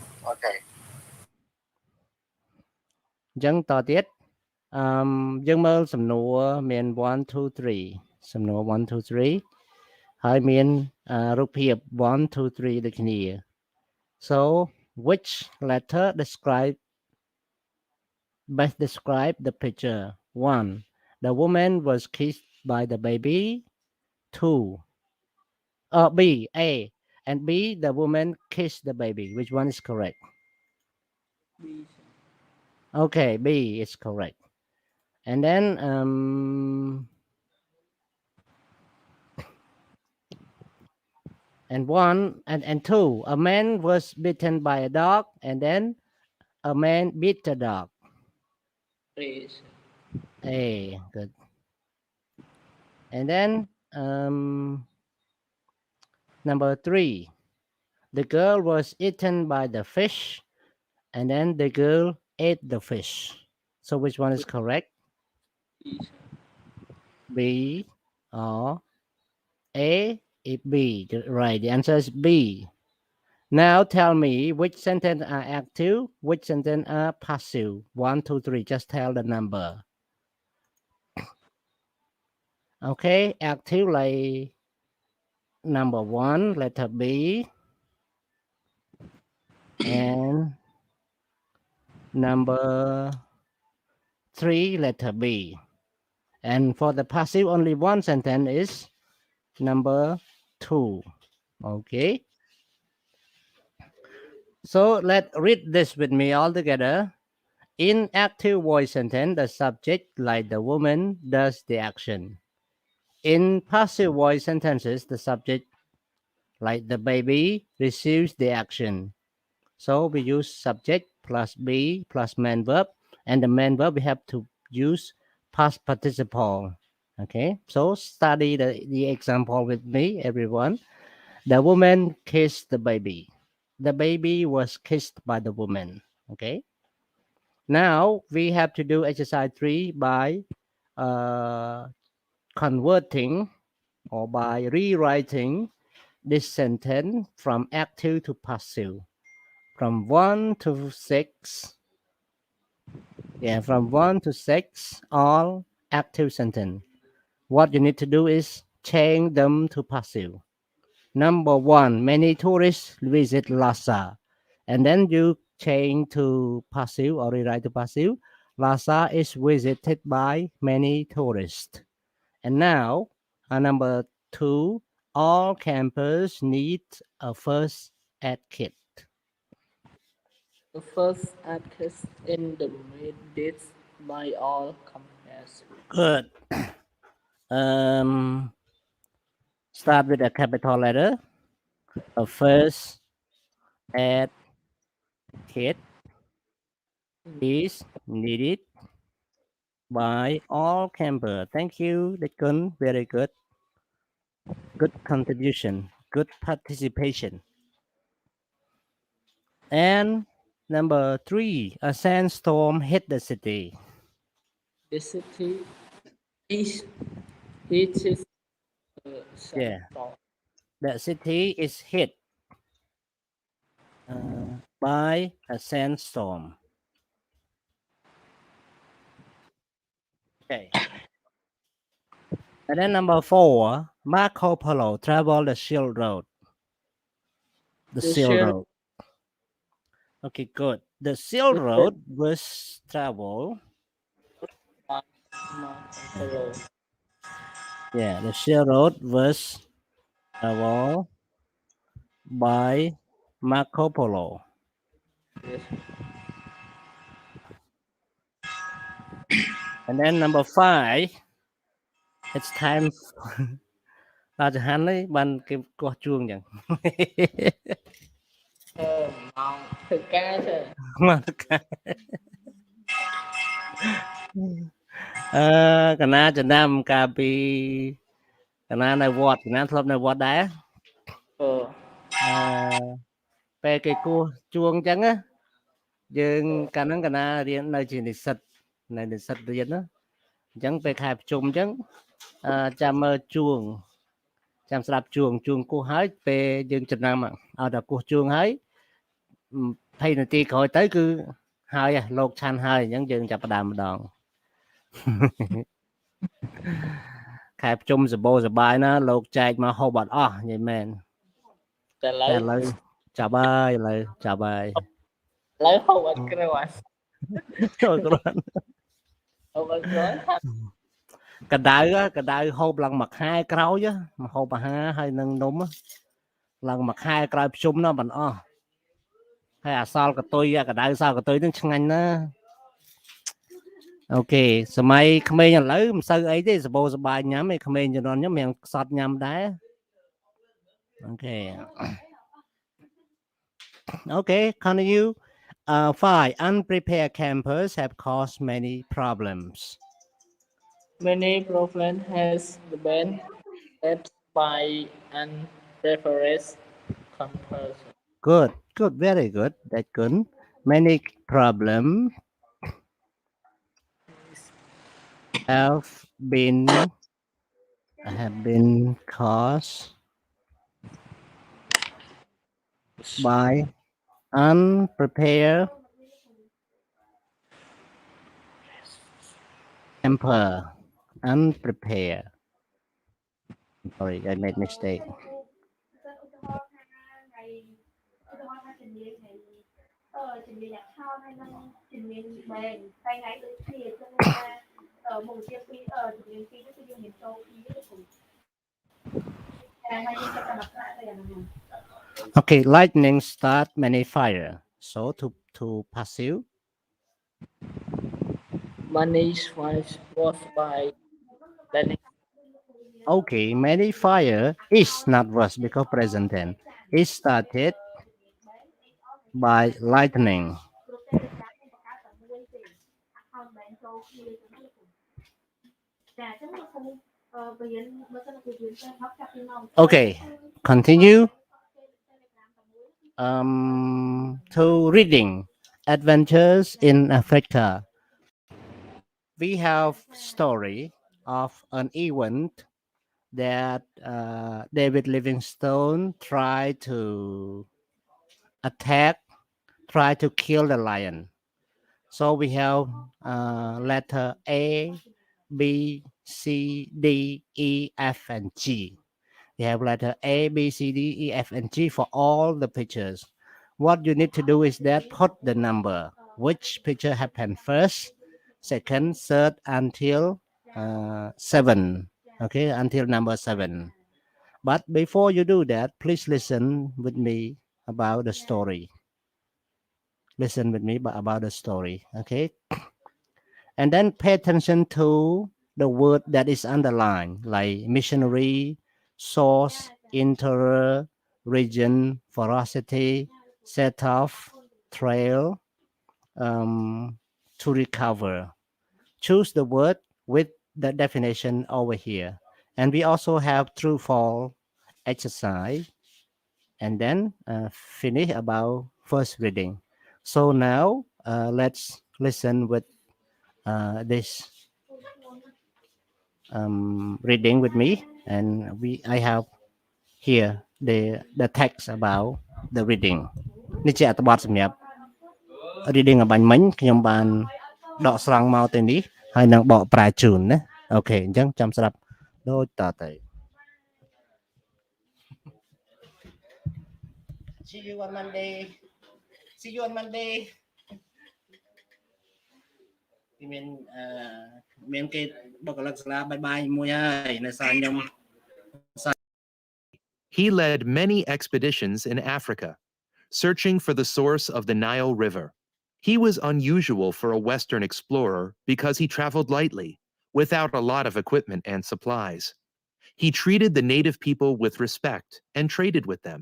អញ្ចឹងតទៀតយើងមើលសំណួរមាន1 2 3សំណួរ1 2 3ហើយមានរូបភាព1 2 3ដូចគ្នា so which letter best describe the picture 1 the woman was kissed by the baby 2 B A and B the woman kissed the baby which one is correct okay B is correct and then and 1 and 2 a man was bitten by a dog and then a man beat the dog A good and then number 3 the girl was eaten by the fish and then the girl ate the fish so which one is correct B or A is B right the answer is B now tell me which sentence are active which sentence are passive 1 2 3 just tell the number okay active like number 1 letter B and number 3 letter B and for the passive only one sentence is number 2 okay so let's read this with me all together in active voice sentence the subject like the woman does the action in passive voice sentences the subject like the baby receives the action so we use subject plus be plus main verb and the main verb we have to use past participle okay so study the example with me everyone the woman kissed the baby was kissed by the woman okay now we have to do exercise 3 by converting or by rewriting this sentence from active to passive from 1 to 6 yeah from 1 to 6 all active sentence what you need to do is change them to passive number 1 many tourists visit Lhasa and then you change to passive or rewrite to passive Lhasa is visited by many tourists and now number 2 all campers need a first aid kit The first address in the dates by all compares. good start with a capital letter a first aid kit is needed by all campers thank you Dekun very good contribution good participation and number 3 a sandstorm hit the city The city is it is Yeah. the city is hit by a sandstorm okay and then number 4 Marco Polo traveled the Silk Road the The Silk Silk- Road okay good The Silk Road was traveled. Yeah, the Silk Road was traveled by Marco Polo. Yes. And then number 5, it's time. Ta cho hắn ấy ban cái co chuông chẳng. Mong thực ca chứ. Mà tất cả. Cả na cho nam cà pi cả na này vọt cả na thọp này vọt đá. Về cái cua chuông chẳng á. Nhưng cả na riêng nơi chỉ để sạch này để sạch riêng á. Chẳng về khai chung chẳng chăm chuông chăm sạp chuông cô hái về dương chật nam ạ. Đọc cô chuông hái thay là ti khỏi tới cứ hai lột chan hai những dương chập đàm đòn. Khai chung giờ bài nó lột chạy mà hô bật vậy men. Trả lời chào bài chào bài. Lấy hô bật cái này. Rồi Hô bật rồi. Cái đài hô lần mặt 2 kéo chứ mà hô bà hai nâng đúng á lần mặt 2 kéo chung nó bằng hay sao cái tôi cái đài sao cái tôi nó chẳng anh đó. Ok so mày không nhận lấy mà sao ấy thế suppose bài nhắm mày không cho nó nhóm miệng sọt nhắm đá. Ok. Okay, continue. 5. Unprepared campers have caused many problems. Many problems has been led by unprepared campers. Good, very good. That's good. Many problems have been caused by unprepared camper. Unprepared. Sorry, I made mistake. Okay, lightning start many fire. So to pursue. Many fires was by lightning. Okay, many fire is not was because present tense. It started by lightning. Okay, continue to reading Adventures in Africa. We have story of an event that David Livingstone tried to kill the lion. So we have letter A, B, C, D, E, F, and G. We have letter A, B, C, D, E, F, and G for all the pictures. What you need to do is that put the number. Which picture happened first, second, third, until 7. Okay, until number 7. But before you do that, please listen with me about the story. Listen with me about the story. Okay. And then pay attention to the word that is underlined, like missionary, source, interior, region, ferocity, set off, trail, to recover. Choose the word with the definition over here. And we also have true false exercise. And then finish about first reading. So now let's listen with this reading with me, and I have here the text about the reading. នេះជាអត្ថបទសម្រាប់ reading ឲ្យបាញ់មិញខ្ញុំបានដកស្រង់មកទៅនេះហើយនឹងបកប្រែជូនណាអូខេអញ្ចឹងចាំស្ដាប់ដូចតទៅ See you on Monday មានគេបុគ្គលិកសាលាបាយមួយហើយនៅសារខ្ញុំ He led many expeditions in Africa, searching for the source of the Nile River. He was unusual for a Western explorer because he traveled lightly, without a lot of equipment and supplies. He treated the native people with respect and traded with them.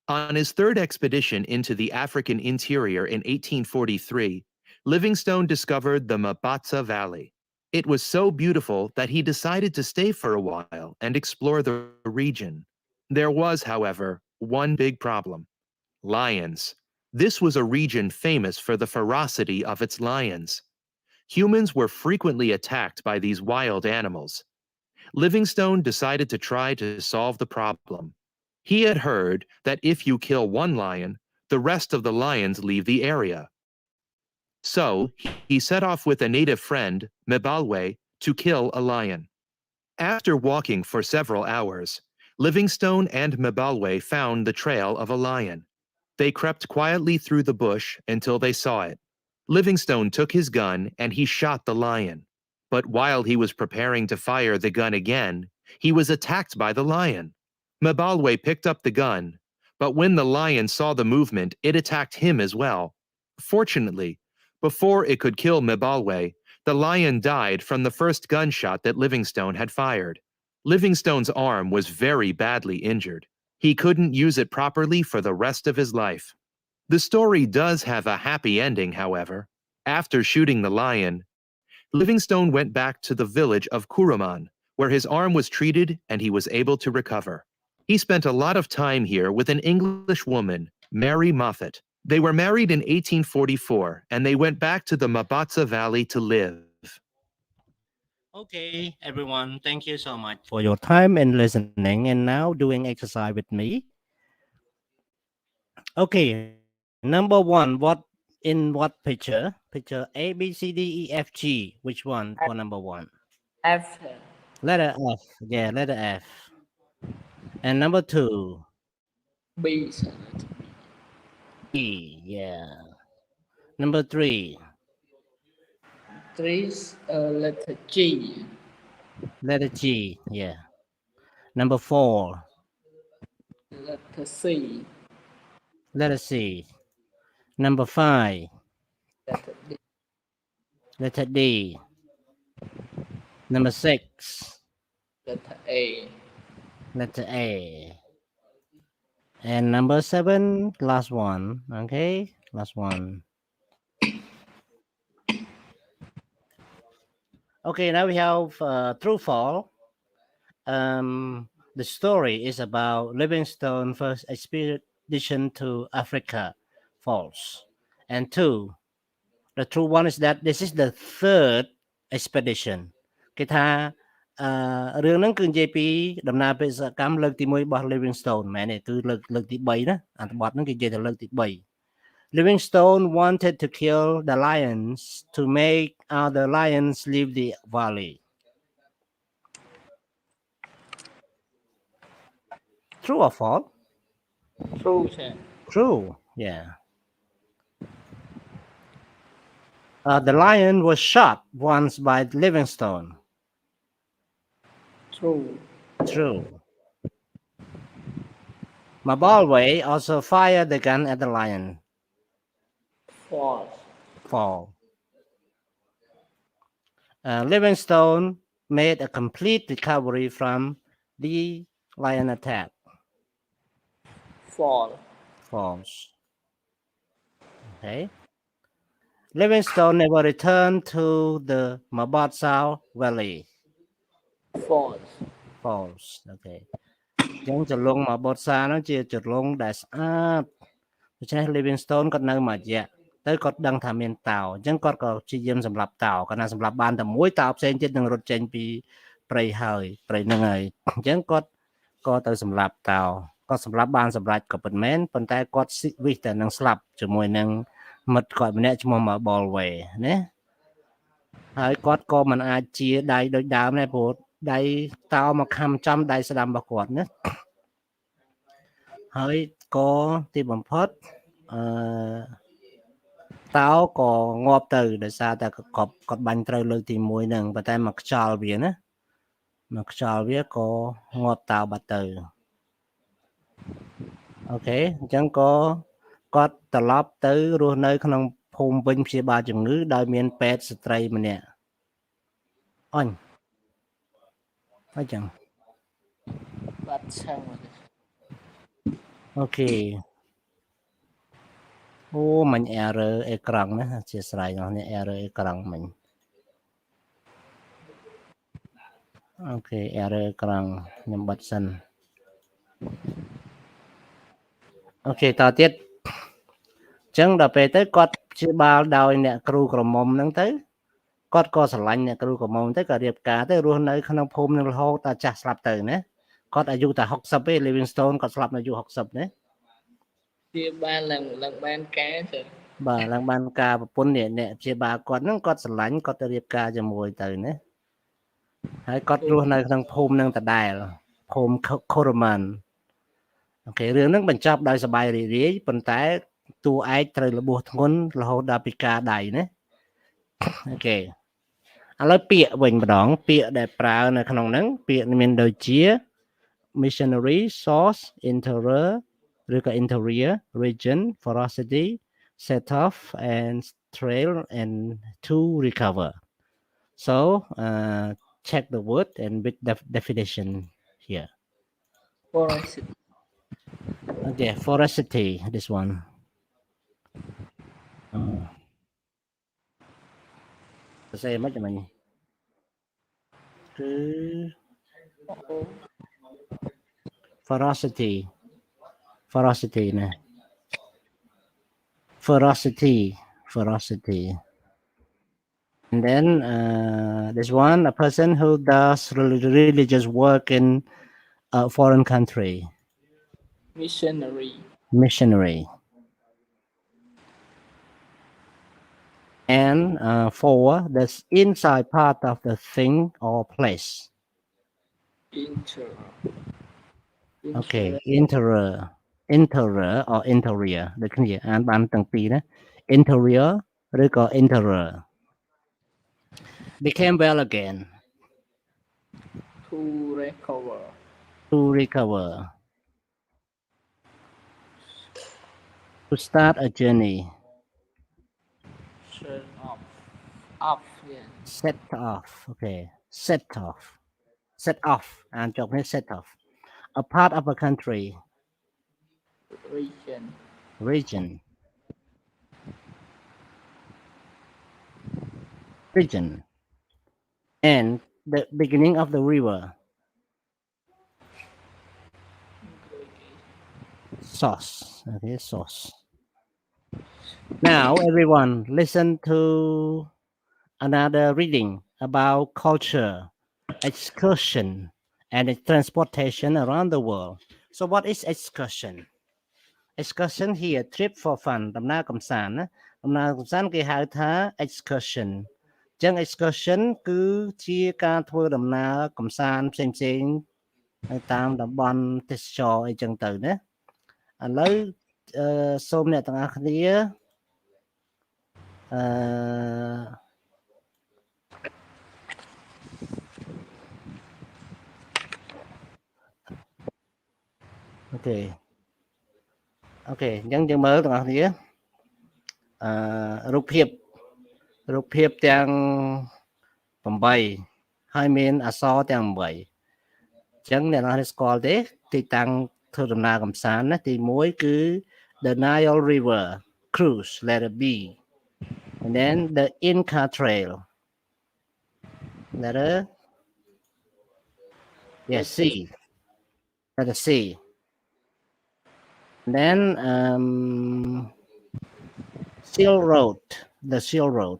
On his third expedition into the African interior in 1843, Livingstone discovered the Mabatsa Valley. It was so beautiful that he decided to stay for a while and explore the region. There was, however, one big problem: lions. This was a region famous for the ferocity of its lions. Humans were frequently attacked by these wild animals. Livingstone decided to try to solve the problem. He had heard that if you kill one lion, the rest of the lions leave the area. So, he set off with a native friend, Mbalwe, to kill a lion. After walking for several hours, Livingstone and Mbalwe found the trail of a lion. They crept quietly through the bush until they saw it. Livingstone took his gun and he shot the lion. But while he was preparing to fire the gun again, he was attacked by the lion. Mbalwe picked up the gun, but when the lion saw the movement, it attacked him as well. Fortunately, before it could kill Mbalwe, the lion died from the first gunshot that Livingstone had fired. Livingstone's arm was very badly injured. He couldn't use it properly for the rest of his life. The story does have a happy ending, however. After shooting the lion, Livingstone went back to the village of Kuruman, where his arm was treated and he was able to recover. He spent a lot of time here with an English woman, Mary Moffat. They were married in 1844 and they went back to the Mabatsa Valley to live. Okay, everyone, thank you so much for your time and listening, and now doing exercise with me. Okay, number one, what picture? Picture A, B, C, D, E, F, G. Which one for number one? F Letter F. Yeah, letter F. And number two, B E. Yeah. Number three, 3 letter G letter G. Yeah. Number four, letter C letter C. Number five, letter D letter D. Number six, letter A letter A. And number seven, last one. Okay, last one. Okay, now we have true false. The story is about Livingstone's first expedition to Africa. False. And two, the true one is that this is the third expedition. គេថារឿងហ្នឹងគឺនិយាយពីដំណើរបេសកកម្មលើកទី1របស់ Livingstone មែនទេគឺលើកទី3ណាអត្ថបទហ្នឹងគេនិយាយទៅលើកទី3 Livingstone wanted to kill the lions to make other lions leave the valley. True or false? True sir. True, yeah. The lion was shot once by Livingstone. True. True. Mbalwe also fired the gun at the lion. False. False. Livingstone made a complete recovery from the lion attack. False. False. Okay. Livingstone never returned to the Mabatsa Valley. False. False. Okay. ចឹងចលងមកបតសានោះជាចលងដែលស្អាតដូច្នេះ Livingstone គាត់នៅមួយរយៈទៅគាត់ដឹងថាមានតោអញ្ចឹងគាត់ក៏ព្យាយាមសម្លាប់តោគាត់ណាសម្លាប់បានតែមួយតោផ្សេងទៀតនឹងរត់ចេញពីព្រៃហើយព្រៃហ្នឹងហើយអញ្ចឹងគាត់ក៏ទៅសម្លាប់តោគាត់សម្លាប់បានសម្រេចក៏ប៉ុន្មានប៉ុន្តែគាត់វិសតែនឹងស្លាប់ជាមួយនឹងមិត្តគាត់ម្នាក់ឈ្មោះ Mbalwe ណាហើយគាត់ក៏មិនអាចជាដៃដូចដើមដែរព្រោះដៃតោមកខំចំដៃស្ដាំរបស់គាត់ណាហើយក៏ទីបំផុត តោក៏ងាប់ទៅដោយសារតែគាត់បាញ់ត្រូវលើកទី1ហ្នឹងប៉ុន្តែមកខ្យល់វាណាមកខ្យល់វាក៏ងាប់តោបាត់ទៅអូខេអញ្ចឹងក៏គាត់ត្រឡប់ទៅរស់នៅក្នុងភូមិវិញព្យាបាលជំងឺដោយមានពេទ្យស្ត្រីម្នាក់អញអញ្ចឹង បាត់ឆាំង អូខេអូមិញ error អេក្រង់ណាអធិស្ឋានរបស់នេះ error អេក្រង់មិញអូខេ error អេក្រង់ខ្ញុំបិទសិនអូខេតទៀតអញ្ចឹងដល់ពេលទៅគាត់ព្យាបាលដោយអ្នកគ្រូក្រមុំហ្នឹងទៅគាត់ក៏ស្រឡាញ់អ្នកគ្រូក្រមុំទៅក៏រៀបការទៅរស់នៅក្នុងភូមិនឹងរហូតដល់ចាស់ស្លាប់ទៅណាគាត់អាយុតែ60ទេ Livingstone គាត់ស្លាប់នៅអាយុ60ណា ជាបានឡើងបានការទៅ បាទឡើងបានការប្រពន្ធអ្នកព្យាបាលគាត់ហ្នឹងគាត់ស្រឡាញ់គាត់ទៅរៀបការជាមួយទៅណាហើយគាត់រស់នៅក្នុងភូមិនឹងដដែលភូមិ Coromant អូខេរឿងហ្នឹងបញ្ចប់ដោយសប្បាយរីករាយប៉ុន្តែតួឯកត្រូវរបួសធ្ងន់រហូតដល់ពិការដៃណាអូខេឥឡូវពាក្យវិញម្ដងពាក្យដែលប្រើនៅក្នុងហ្នឹងពាក្យមានដូចជា missionary source interior ឬក៏ interior region ferocity set off and trail and to recover so check the word and with the definition here forest okay ferocity this one say mất cho mình cứ ferocity nè ferocity and then this one a person who does religious work in a foreign country missionary and for the inside part of the thing or place okay interior or interior ដូចគ្នាអានបានទាំងពីរណា interior ឬក៏ interior became well again to recover to start a journey set off okay set off and chọc hết set off a part of a country region and the beginning of the river source okay source now everyone listen to another reading about culture excursion and transportation around the world so what is excursion here trip for fun ដំណើរកម្សាន្តណាដំណើរកម្សាន្តគេហៅថា excursion អញ្ចឹង excursion គឺជាការធ្វើដំណើរកម្សាន្តផ្សេងៗនៅតាមតំបន់ទេសចរអីចឹងទៅណាឥឡូវសូមអ្នកទាំងអស់គ្នាអូខេអញ្ចឹងយើងមើលទាំងអស់គ្នារូបភាពទាំង8ហើយមានអក្សរទាំង8អញ្ចឹងអ្នកនរស្គាល់ទេទីតាំងធ្វើដំណើរកម្សាន្តណាទី1គឺ the Nile River cruise letter B and then the Inca Trail letter C letter C and then Silk Road the Silk Road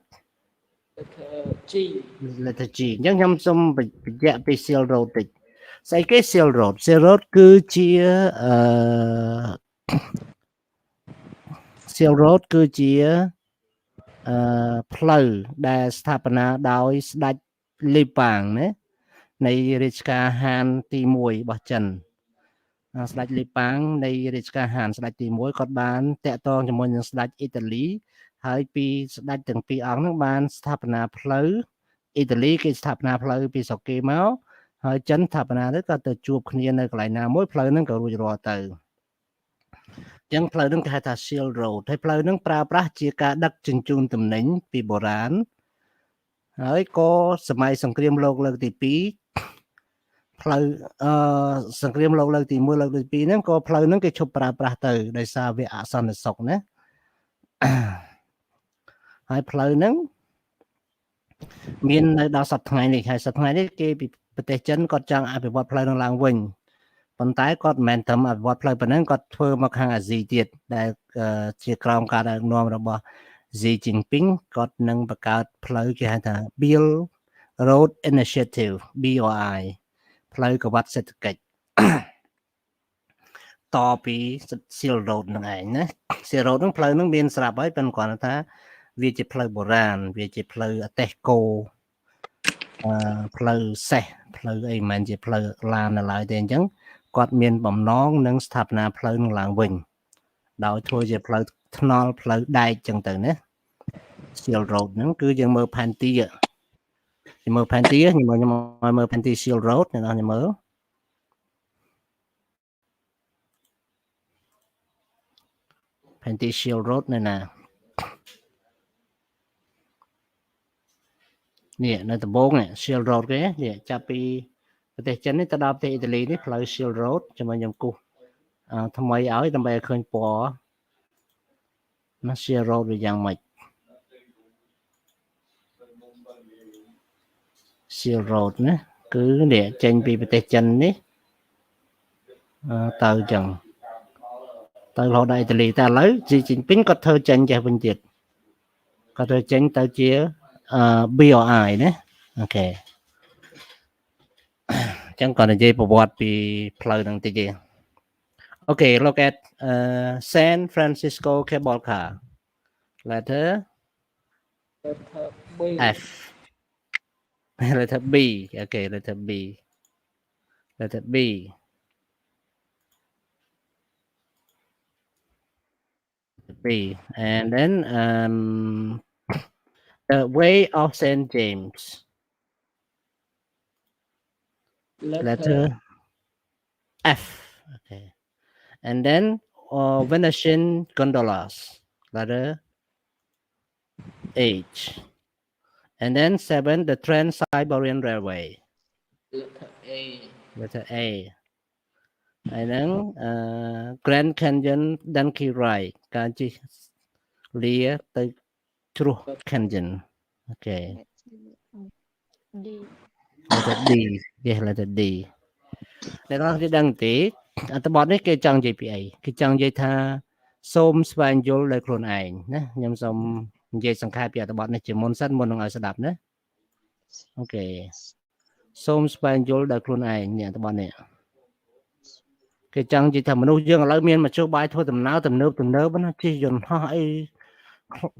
letter G អញ្ចឹងខ្ញុំសូមបញ្ជាក់ពី Silk Road តិចស្អីគេ Silk Road គឺជា Silk Road គឺជាផ្លូវដែលស្ថាបនាដោយស្ដេចលីប៉ាងណានៃរាជការហានទី1របស់ចិនស្ដេចលីប៉ាងនៃរាជការហានស្ដេចទី1គាត់បានតាក់ទងជាមួយនឹងស្ដេចអ៊ីតាលី ហើយពីស្ដេចទាំងពីរអង្គហ្នឹងបានស្ថាបនាផ្លូវអ៊ីតាលីគេស្ថាបនាផ្លូវពីស្រុកគេមកហើយចិនស្ថាបនាទៅក៏ទៅជួបគ្នានៅកន្លែងណាមួយផ្លូវហ្នឹងក៏រួចរាល់ទៅអញ្ចឹងផ្លូវហ្នឹងគេហៅថា Silk Road ហើយផ្លូវហ្នឹងប្រើប្រាស់ជាការដឹកជញ្ជូនទំនិញពីបុរាណហើយក៏សម័យសង្គ្រាមលោកលើកទី2ផ្លូវសង្គ្រាមលោកលើកទី1លើកទី2ហ្នឹងក៏ផ្លូវហ្នឹងគេឈប់ប្រើប្រាស់ទៅដោយសារវាអសន្តិសុខណាហើយផ្លូវហ្នឹងមាននៅដល់សប្តាហ៍ថ្ងៃនេះហើយសប្តាហ៍ថ្ងៃនេះគេពីប្រទេសចិនគាត់ចង់អភិវឌ្ឍផ្លូវហ្នឹងឡើងវិញប៉ុន្តែគាត់មិនមែនត្រឹមអភិវឌ្ឍផ្លូវប៉ុណ្ណឹងគាត់ធ្វើមកខាងអាស៊ីទៀតដែលជាក្រោមការដឹកនាំរបស់ Xi Jinping គាត់នឹងបង្កើតផ្លូវគេហៅថា Belt Road Initiative BRI ផ្លូវកវ៉ាត់សេដ្ឋកិច្ចតពី Silk Road ហ្នឹងឯងណា Silk Road ហ្នឹងផ្លូវហ្នឹងមានស្រាប់ហើយប៉ុន្តែគាត់ថាវាជាផ្លូវបុរាណវាជាផ្លូវអតេះគោផ្លូវសេះផ្លូវអីមិនមែនជាផ្លូវឡាននៅឡើយទេអញ្ចឹងគាត់មានបំណងនឹងស្ថាបនាផ្លូវនឹងឡើងវិញដោយធ្វើជាផ្លូវថ្នល់ផ្លូវដែកអញ្ចឹងទៅណា Silk Road ហ្នឹងគឺយើងមើលផែនទីខ្ញុំមើលផែនទីខ្ញុំមើលផែនទី Silk Road អ្នកនរមើលផែនទី Silk Road នៅណានេះនៅដំបូងនេះ Silk Road គេនេះចាប់ពីប្រទេសចិននេះទៅដល់ប្រទេសអ៊ីតាលីនេះផ្លូវ Silk Road ចាំខ្ញុំគូសថ្មីឲ្យដើម្បីឲ្យឃើញពណ៌ណា Silk Road វាយ៉ាងម៉េច Silk Road ណាគឺនេះចេញពីប្រទេសចិននេះទៅអញ្ចឹងទៅរហូតដល់អ៊ីតាលីតែឥឡូវ Xi Jinping គាត់ធ្វើចេញចេះវិញទៀតគាត់ធ្វើចេញទៅជាBRI ណាអូខេអញ្ចឹងគាត់និយាយប្រវត្តិពីផ្លូវហ្នឹងតិចទេអូខេ look at San Francisco Cable Car letter B F letter B okay letter B and then the way of St. James letter F okay and then Venetian gondolas letter H and then 7 the Trans-Siberian Railway letter A ហើយហ្នឹងGrand Canyon Donkey Ride ការជិះលាទៅជ្រោះ Canyon អូខេ letter D yes letter D អ្នកនរគេដឹងទេអត្ថបទនេះគេចង់និយាយពីអីគេចង់និយាយថាសូមស្វែងយល់ដោយខ្លួនឯងណាខ្ញុំសូមនិយាយសង្ខេបពីអត្ថបទនេះជាមុនសិនមុននឹងឲ្យស្ដាប់ណាអូខេសូមស្វែងយល់ដោយខ្លួនឯងនេះអត្ថបទនេះគេចង់និយាយថាមនុស្សយើងឥឡូវមានមធ្យោបាយធ្វើដំណើរទំនើបណាជិះយន្តហោះអី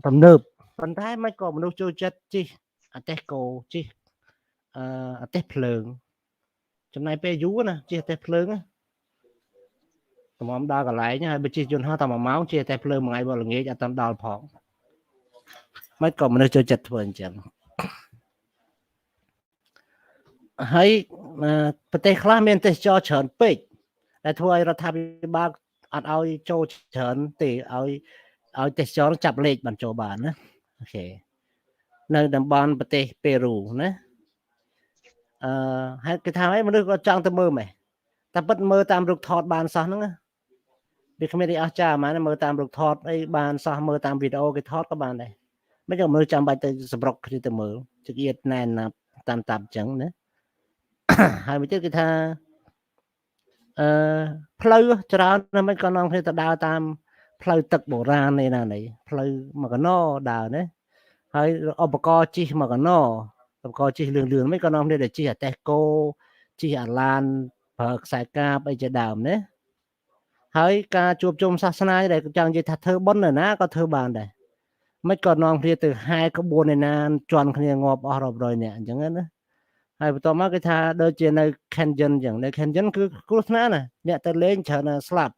ទំនើបប៉ុន្តែមិនក៏មនុស្សចូលចិត្តជិះអតេះគោជិះអតេះភ្លើងចំណាយពេលយូរណាជិះអតេះភ្លើងតម្រាំដល់កន្លែងហើយបើជិះយន្តហោះតែ1ម៉ោងជិះអតេះភ្លើងមួយថ្ងៃមកល្ងាចអត់តាមដល់ផងមិនក៏មនុស្សចូលចិត្តធ្វើអញ្ចឹងហើយប្រទេសខ្លះមានទេសចរច្រើនពេកដែលធ្វើឲ្យរដ្ឋាភិបាលអត់ឲ្យចូលច្រើនទេឲ្យទេសចរចាប់លេខបានចូលបានណាអូខេនៅតំបន់ប្រទេសប៉េរូណាហើយគេថាឲ្យមនុស្សក៏ចង់ទៅមើលមែនតែពិតមើលតាមរូបថតបានសោះហ្នឹងវាគ្មានអីអស្ចារ្យហ្មងមើលតាមរូបថតអីបានសោះមើលតាមវីដេអូគេថតក៏បានដែរមិនចាំមើលចាំបាច់ទៅសម្រុកគ្នាទៅមើលជិះទៀតណែនណាតាមតាប់អញ្ចឹងណាហើយមួយទៀតគេថាផ្លូវច្រើនមិនក៏នាំគ្នាទៅដើរតាមផ្លូវទឹកបុរាណនេះណានេះផ្លូវមកកណោដើរណាហើយឧបករណ៍ជិះមកកណោឧបករណ៍ជិះលឿនមិនក៏នាំគ្នាទៅជិះអតេះគោជិះអាឡានប្រើខ្សែកាបអីជាដើមណាហើយការជួបជុំសាសនាដែលចង់និយាយថាធ្វើបុណ្យនៅណាក៏ធ្វើបានដែរមិនក៏នាំគ្នាទៅហែក្បួនឯណាជន់គ្នាងាប់អស់រាប់រយនាក់អញ្ចឹងណាហើយបន្ទាប់មកគេថាដូចជានៅ Canyon អញ្ចឹងនៅ Canyon គឺគ្រោះថ្នាក់ណាអ្នកទៅលេងច្រើនស្លាប់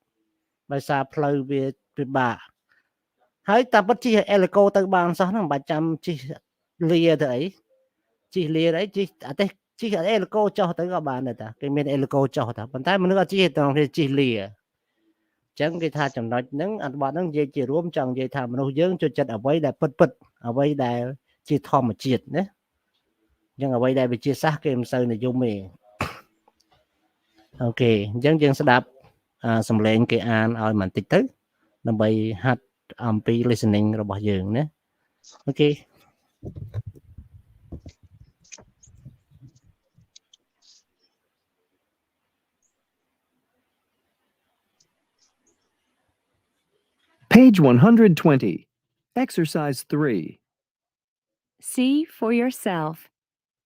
ដោយសារផ្លូវវាពិបាក ហើយតាពិតជិះអេលកូទៅបានសោះហ្នឹងមិនបាច់ចាំជិះលាទៅអីជិះលាអីជិះអត់ទេជិះអេលកូចុះទៅក៏បានដែរតាគេមានអេលកូចុះតាប៉ុន្តែមនុស្សអត់ជិះត្រង់ជិះលាអញ្ចឹងគេថាចំណុចហ្នឹងអត្ថបទហ្នឹងនិយាយជារួមចង់និយាយថាមនុស្សយើងចូលចិត្តអ្វីដែលពិតអ្វីដែលជាធម្មជាតិណាអញ្ចឹងអ្វីដែលវិទ្យាសាស្ត្រគេមិនសូវនិយមទេអូខេអញ្ចឹងយើងស្ដាប់សំឡេងគេអានឲ្យបន្តិចទៅដើម្បីហាត់អំពី listening របស់យើងណាអូខេ Page 120. Exercise 3. See for yourself.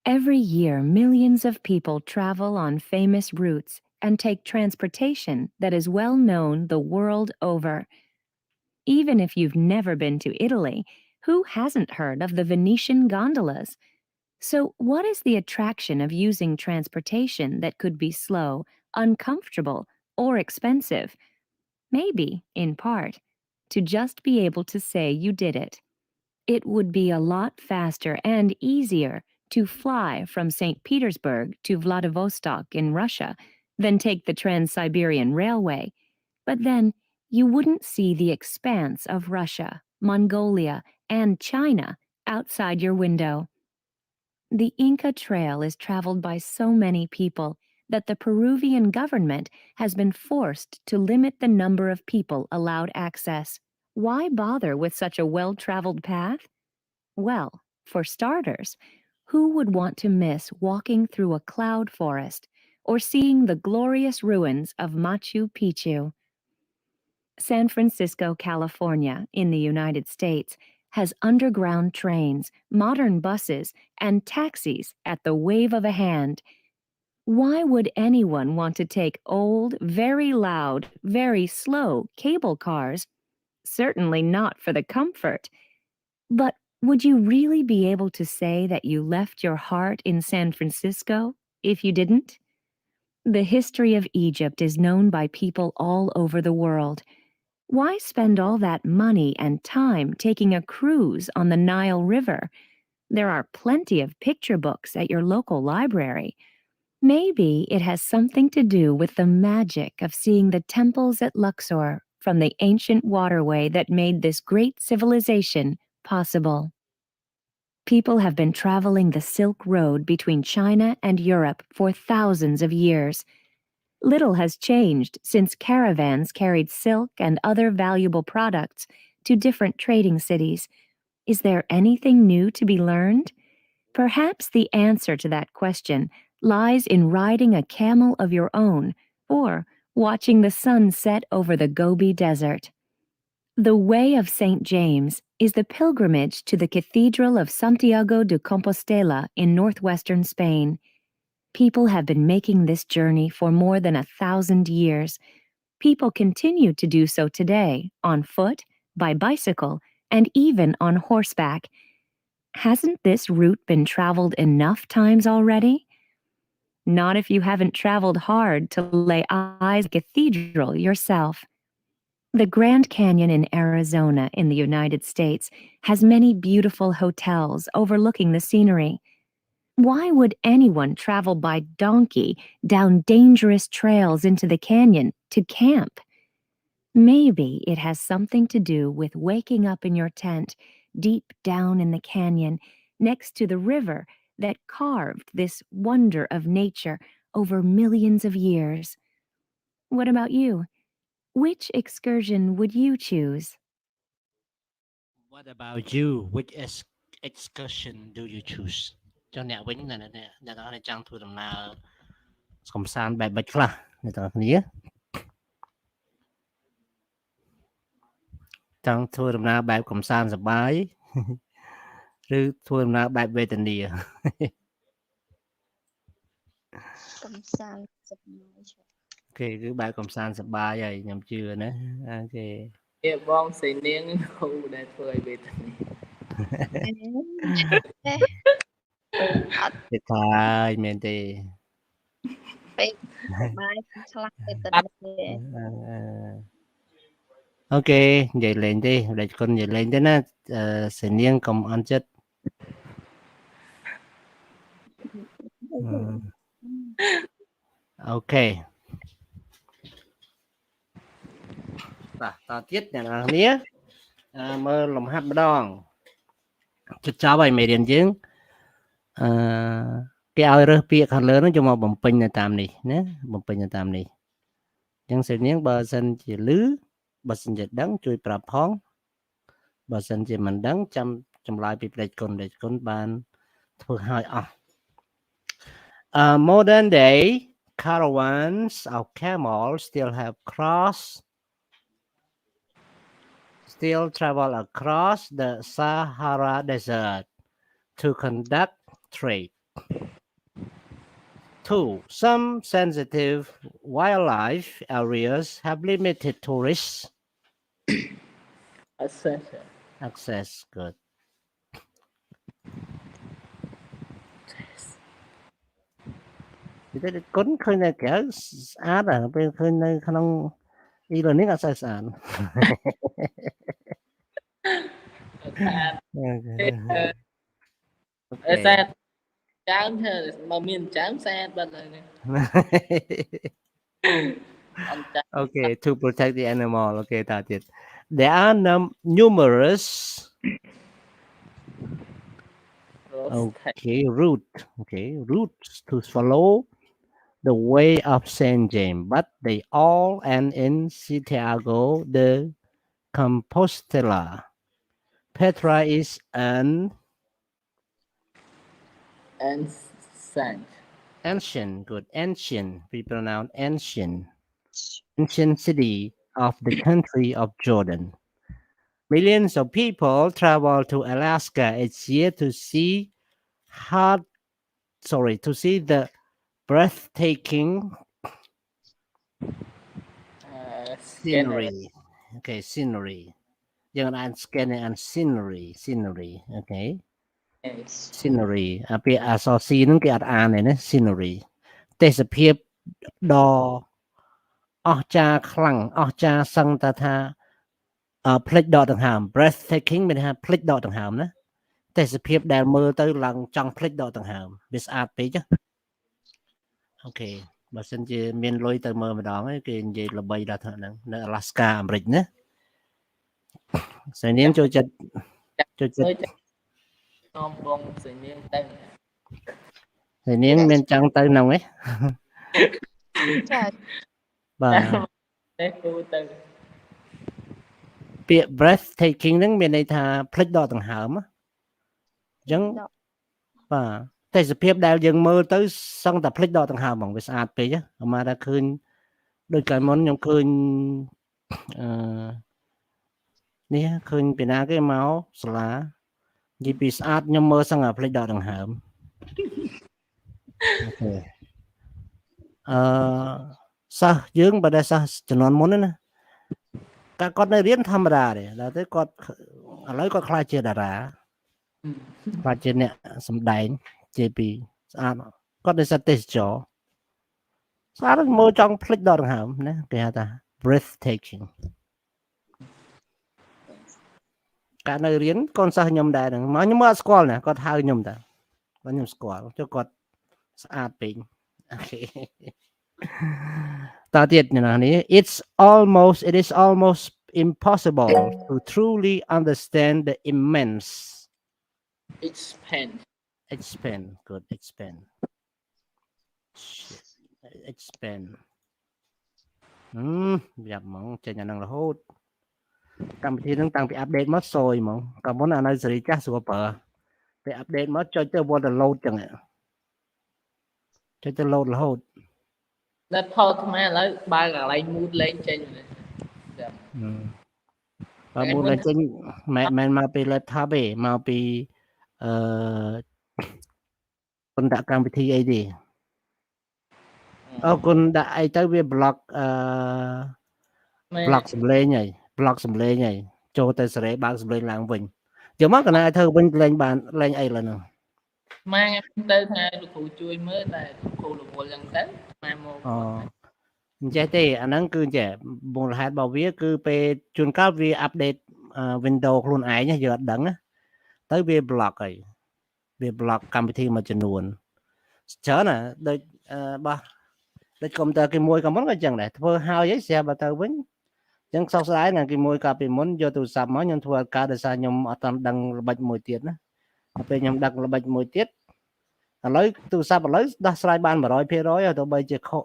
Every year, millions of people travel on famous routes and take transportation that is well known the world over. Even if you've never been to Italy, who hasn't heard of the Venetian gondolas? So, what is the attraction of using transportation that could be slow, uncomfortable, or expensive? Maybe, in part, to just be able to say you did it. It would be a lot faster and easier to fly from St. Petersburg to Vladivostok in Russia than take the Trans-Siberian Railway. But then you wouldn't see the expanse of Russia, Mongolia, and China outside your window. The Inca Trail is traveled by so many people that the Peruvian government has been forced to limit the number of people allowed access. Why bother with such a well-traveled path? Well, for starters, who would want to miss walking through a cloud forest or seeing the glorious ruins of Machu Picchu? San Francisco, California, in the United States, has underground trains, modern buses, and taxis at the wave of a hand. Why would anyone want to take old, very loud, very slow cable cars? Certainly not for the comfort. But would you really be able to say that you left your heart in San Francisco if you didn't? The history of Egypt is known by people all over the world. Why spend all that money and time taking a cruise on the Nile River? There are plenty of picture books at your local library. Maybe it has something to do with the magic of seeing the temples at Luxor from the ancient waterway that made this great civilization possible. People have been traveling the Silk Road between China and Europe for thousands of years. Little has changed since caravans carried silk and other valuable products to different trading cities. Is there anything new to be learned? Perhaps the answer to that question lies in riding a camel of your own or watching the sun set over the Gobi Desert. The Way of St. James is the pilgrimage to the Cathedral of Santiago de Compostela in northwestern Spain. People have been making this journey for more than 1,000 years. People continue to do so today, on foot, by bicycle, and even on horseback. Hasn't this route been traveled enough times already? Not if you haven't traveled hard to lay eyes on the cathedral yourself. The Grand Canyon in Arizona in the United States has many beautiful hotels overlooking the scenery. Why would anyone travel by donkey down dangerous trails into the canyon to camp? Maybe it has something to do with waking up in your tent deep down in the canyon next to the river that carved this wonder of nature over millions of years. What about you? Which excursion would you choose? What about you? Which excursion do you choose? ចុះអ្នកវិញអ្នកនរចង់ធ្វើដំណើរកំសាន្តបែបម៉េចខ្លះអ្នកទាំងគ្នាចង់ធ្វើដំណើរបែបកំសាន្តសប្បាយឬធ្វើដំណើរបែបវេទនាកំសាន្តសប្បាយគេគឺបែបកំសាន្តសប្បាយហើយខ្ញុំជឿណាអូខេបងស្រីនាងគូដែលធ្វើឲ្យវេទនាទេថាមែនទេពេកបាយឆ្លាស់វេទនា ok vậy lên đi để con vậy lên thế nè sẽ niên cầm ăn chất ok ta tiết nhà là nia mơ lòng hát đòn chút cháu bài mày điện chứng cái ao rơ pia khăn lớn nó cho mà bấm pin là tạm này nhé bấm pin là tạm này chẳng sẽ niên bờ sân chỉ lứ bờ sân chỉ đắng chui prap phong bờ sân chỉ mình đắng chăm lại bị để con bàn thôi hai modern day caravans of camels still travel across the Sahara Desert to conduct trade. 2. Some sensitive wildlife areas have limited tourist access. Good. Thì thế cuốn khơi này kẻ á là bên khơi này không đi rồi nước sai sản. Sad chán thế mà miền chán sad bên này nè. Okay, to protect the animal. Okay, that's it. There are numerous routes to follow the way of Saint James, but they all end in Santiago de Compostela. Petra is an ancient. We pronounce ancient city of the country of Jordan. Millions of people travel to Alaska each year to see the breathtaking scenery. Okay, scenery. Jangan an scan and scenery. Okay. Scenery. Api asosiasiនឹងគេអត់អានទេណា scenery ទេសភាពដ៏អស្ចារ្យខ្លាំងអស្ចារ្យសឹងថាផ្លេចដកដង្ហើម breathtaking មានថាផ្លេចដកដង្ហើមណាទេសភាពដែលមើលទៅឡើងចង់ផ្លេចដកដង្ហើមវាស្អាតពេកអូខេបើសិនជាមានលុយទៅមើលម្ដងគេនិយាយល្បីដល់ហ្នឹងនៅ Alaska អាមេរិកណាសញ្ញាចូលចិត្តខ្ញុំបងសញ្ញាទៅសញ្ញាមានចង់ទៅហ្នឹងហ៎ចាបាទតែគូទៅពាក្យ breathtaking ហ្នឹងមានន័យថាផ្លេចដកដង្ហើមអញ្ចឹងបាទទេសភាពដែលយើងមើលទៅសឹងតែផ្លេចដកដង្ហើមហ្មងវាស្អាតពេកអាមកថាឃើញដូចកាលមុនខ្ញុំឃើញនេះឃើញពីណាគេមកសាលានិយាយពីស្អាតខ្ញុំមើលសឹងតែផ្លេចដកដង្ហើមអូខេសិស្សយើងបើដែលសិស្សជំនាន់មុនណាគាត់នៅរៀនធម្មតាទេដល់ទៅគាត់ឥឡូវគាត់ខ្លាចជាតារាខ្លាចជាអ្នកសម្ដែងជាពីស្អាតគាត់នៅសិតទេសចរស្អាតមើលចង់ផ្លេចដកដង្ហើមណាគេហៅថា breathtaking កាលនៅរៀនកូនសិស្សខ្ញុំដែរហ្នឹងមកខ្ញុំអត់ស្គាល់ណាគាត់ហៅខ្ញុំតាគាត់ខ្ញុំស្គាល់ចុះគាត់ស្អាតពេកអូខេតើទៀតណានេះ it is almost impossible to truly understand the immense expandយ៉ាប់ហ្មងចេញអាហ្នឹងរហូតកម្មវិធីហ្នឹងតាំងពីអាប់ដេតមកសយហ្មងកាលមុនអានៅសេរីចាស់ស្រួលប្រើពេលអាប់ដេតមកចុចទៅវត្ត load ចឹងចុចទៅ load រហូតដល់ថតខ្មែរឥឡូវបើកកន្លែង mood លេងចេញបើ mood លេងចេញមិនមកពី laptop ទេមកពីគុណដាក់កម្មវិធីអីទេអូគុណដាក់អីទៅវា block សំឡេងហើយចូលទៅសេរីបើកសំឡេងឡើងវិញយកមកកណាធ្វើវិញលេងបានលេងអីឡើយនោះម៉ាងទៅថ្ងៃលោកគ្រូជួយមើលតែលោកគ្រូរវល់ចឹងទៅម៉ែមក ចេះទេអាហ្នឹងគឺចេះមូលហេតុរបស់វាគឺពេលជួនកាលវា update Windows ខ្លួនឯងយើងអត់ដឹងណាទៅវា block ហើយវា block កម្មវិធីមួយចំនួនច្រើនណាដូចបាទដូចកុំព្យូទ័រគេមួយក៏មិនក៏អញ្ចឹងដែរធ្វើហើយឯងស្រាប់បើទៅវិញអញ្ចឹងសោកស្ដាយណាគេមួយកាលពីមុនយកទូរស័ព្ទមកខ្ញុំធ្វើឲ្យកើតដោយសារខ្ញុំអត់ទាន់ដឹងល្បិចមួយទៀតណាពេលខ្ញុំដឹងល្បិចមួយទៀតឥឡូវទូរស័ព្ទឥឡូវដោះស្រាយបាន 100% ហើយទោះបីជាខុស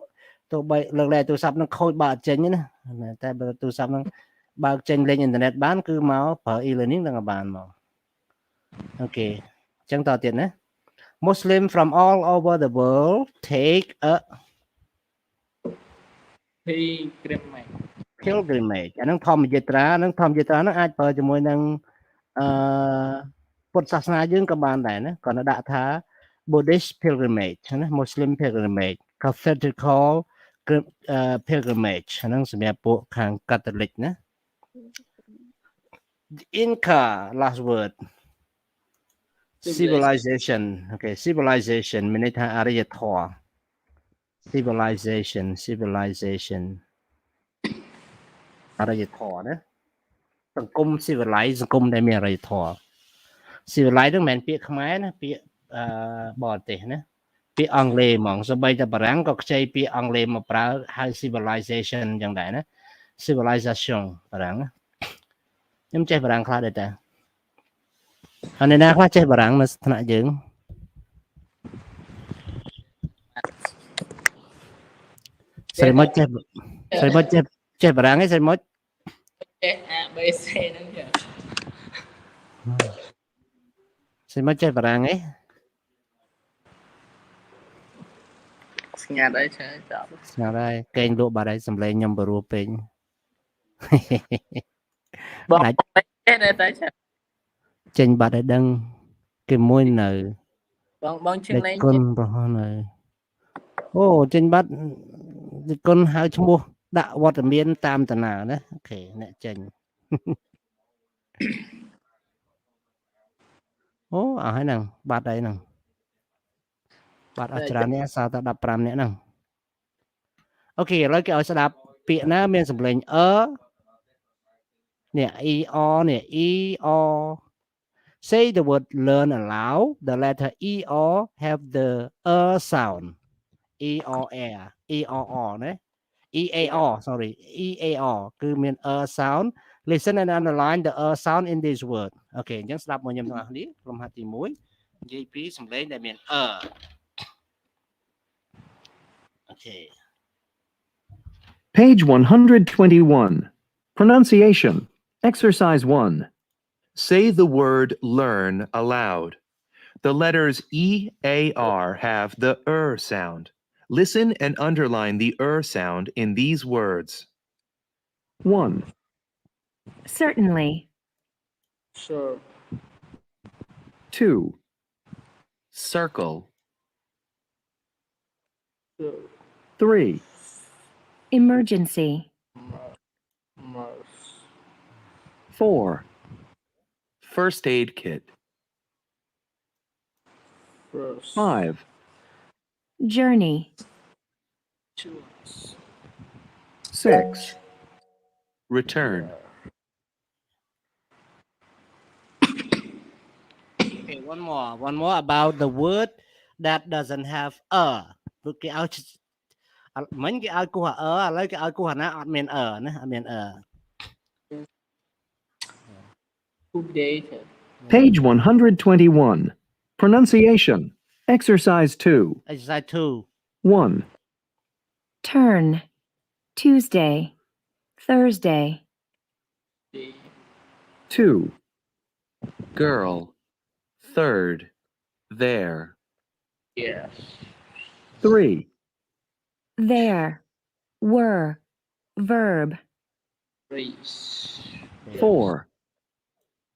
ទោះបីលើកលែងទូរស័ព្ទនឹងខូចបើអត់ចេញណាតែបើទូរស័ព្ទនឹងបើកចេញលេងអ៊ីនធឺណិតបានគឺមកប្រើ e-learning នឹងបានមកអូខេអញ្ចឹងតទៀតណា Muslim from all over the world take a pilgrimage អានឹងធម្មយាត្រានឹងអាចប្រើជាមួយនឹងពុទ្ធសាសនាយើងក៏បានដែរណាគាត់ដាក់ថា Buddhist pilgrimage ណា Muslim pilgrimage Catholical pilgrimage ហ្នឹងសម្រាប់ពួកខាង Catholic ណា Inca last word civilization okay civilization មានន័យថាអរិយធម៌ civilization អរិយធម៌ណាសង្គម civilize សង្គមដែលមានអរិយធម៌ civilize ហ្នឹងមិនមែនពាក្យខ្មែរណាពាក្យបរទេសណាពាក្យអង់គ្លេសហ្មងសូម្បីតែបារាំងក៏ខ្ចីពាក្យអង់គ្លេសមកប្រើហៅ civilization អញ្ចឹងដែរណា civilization បារាំងខ្ញុំចេះបារាំងខ្លះដែរតាហើយអ្នកណាខ្លះចេះបារាំងនៅថ្នាក់យើងស្រីមុតចេះបារាំងឯងស្រីមុតចេះ A B C ហ្នឹងចាស្រីមុតចេះបារាំងឯងស្ងាត់អីចេះចាប់ស្ងាត់ហើយកេងលក់បាត់ហើយសំឡេងខ្ញុំបរោះពេញបងចេះតែចេញបាត់ឲ្យដឹងគេមួយនៅបងជើងលេងគុណប្រហោះនៅអូចេញបាត់គុណហៅឈ្មោះដាក់វត្តមានតាមតាណាណាអូខេអ្នកចេញអូអស់ហើយហ្នឹងបាត់ហើយហ្នឹងបាត់អស់ច្រើននេះសល់តែ15នាក់ហ្នឹងអូខេឥឡូវគេឲ្យស្ដាប់ពាក្យណាមានសំឡេងនេះ er នេះ er say the word learn aloud the letter er have the sound er ណា ear sorry ear គឺមាន sound listen and underline the sound in this word អូខេអញ្ចឹងស្ដាប់មកខ្ញុំទាំងអស់គ្នាលំហាត់ទី1និយាយពីសំឡេងដែលមានអូខេ Page 121. Pronunciation. Exercise 1. Say the word learn aloud. The letters E, A, R have the sound. Listen and underline the sound in these words. 1, Certainly. Sure. 2, Circle. Sure. 3, Emergency. 4, First aid kit. 5, Journey. 6, Return. Okay, one more about the word that doesn't have គេឲ្យមិញគេឲ្យគូឥឡូវគេឲ្យគូណាអត់មានណាអត់មាន Updated. Page 121. Pronunciation. Exercise 2. exercise 2 1, Turn. Tuesday. Thursday. 2, Girl. Third. There. Yes. 3, There. Were. Verb. Reach. 4,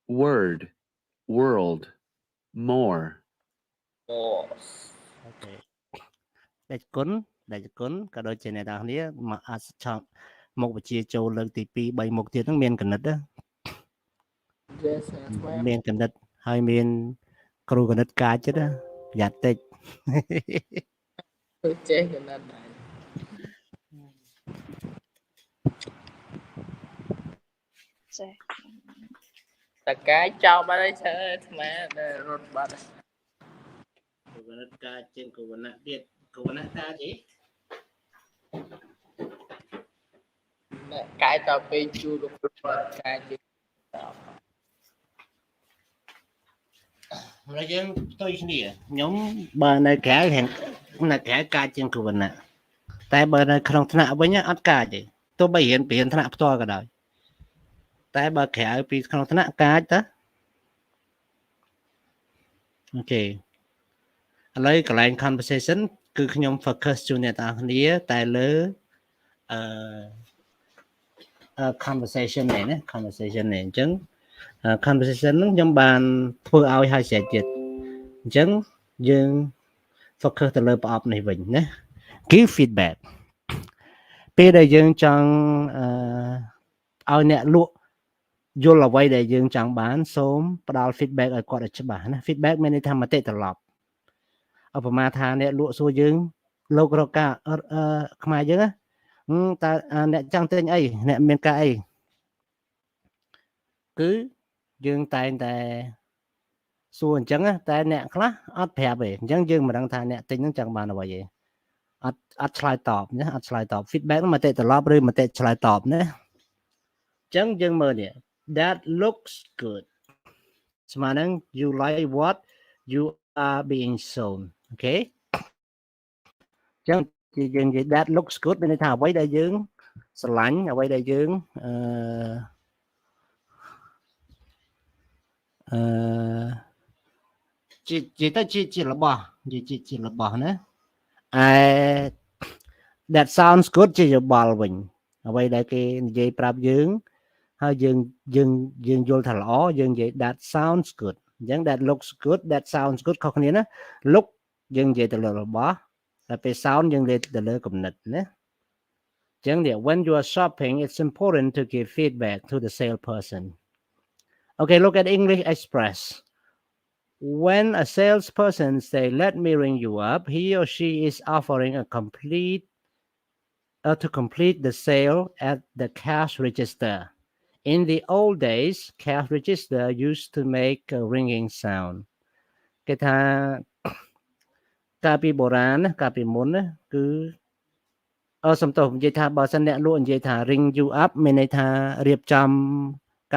Word. World. More. Boss. អូខេដែលគុណក៏ដូចជាអ្នកនរគ្នាមកអាចឆោតមុខវិជ្ជាចូលលើកទី2 3មុខទៀតហ្នឹងមានគណិតណា Yes, that's why. មានគណិតហើយមានគ្រូគណិតកាចទៀតណាប្រយ័ត្នតិច ចេះកណ្ដាលដែរ ចេះ តែកាយចោលបាត់ហើយឈើថ្មដែលរត់បាត់ គូវណ្ណៈកាជាងគូវណ្ណៈទៀតគូវណ្ណៈកាអី កាយតពេលជួលោកបាត់កាយជា ហើយយើងផ្ទុយគ្នាខ្ញុំបើនៅក្រៅហាងនៅក្រៅកាជាងគូវណ្ណៈតែបើនៅក្នុងថ្នាក់វិញអត់កាទេទោះបីរៀនថ្នាក់ផ្ទាល់ក៏ដោយតែបើក្រៅពីក្នុងថ្នាក់កាចទៅអូខេឥឡូវកន្លែង conversation គឺខ្ញុំ focus ជូនអ្នកទាំងអស់គ្នាតែលើconversation នេះណា conversation នេះអញ្ចឹង conversation ហ្នឹងខ្ញុំបានធ្វើឲ្យហើយស្រេចទៀតអញ្ចឹងយើង focus ទៅលើប្រអប់នេះវិញណា give feedback ពេលដែលយើងចង់ឲ្យអ្នកលក់យល់អ្វីដែលយើងចង់បានសូមផ្ដល់ feedback ឲ្យគាត់ឲ្យច្បាស់ណា feedback មានន័យថាមតិត្រឡប់ឧបមាថាអ្នកលក់សួរយើងលោករកការខ្មែរយើងណាតើអ្នកចង់ទិញអីអ្នកមានការអីគឺយើងតែងតែសួរអញ្ចឹងតែអ្នកខ្លះអត់ប្រាប់ទេអញ្ចឹងយើងមិនដឹងថាអ្នកទិញនឹងចង់បានអ្វីទេអត់ឆ្លើយតបណាអត់ឆ្លើយតប feedback នោះមតិត្រឡប់ឬមតិឆ្លើយតបណាអញ្ចឹងយើងមើលនេះ that looks good ស្មើនឹង you like what you are being shown អូខេអញ្ចឹងយើងនិយាយ that looks good មានន័យថាអ្វីដែលយើងស្រឡាញ់អ្វីដែលយើងជារបស់ជារបស់ណាឯ that sounds good ជាយោបល់វិញអ្វីដែលគេនិយាយប្រាប់យើងហើយយើងយល់ថាល្អយើងនិយាយ that sounds good អញ្ចឹង that looks good that sounds good ខុសគ្នាណា look យើងនិយាយទៅលើរបស់តែពេល sound យើងនិយាយទៅលើគំនិតណាអញ្ចឹង when you are shopping it's important to give feedback to the salesperson. Okay, look at English Express. When a salesperson say, "Let me ring you up," he or she is offering to complete the sale at the cash register. In the old days, cash register used to make a ringing sound. គេថាកាលពីបុរាណកាលពីមុនណាគឺសំទោសនិយាយថាបើសិនអ្នកលក់និយាយថា ring you up មានន័យថារៀបចំ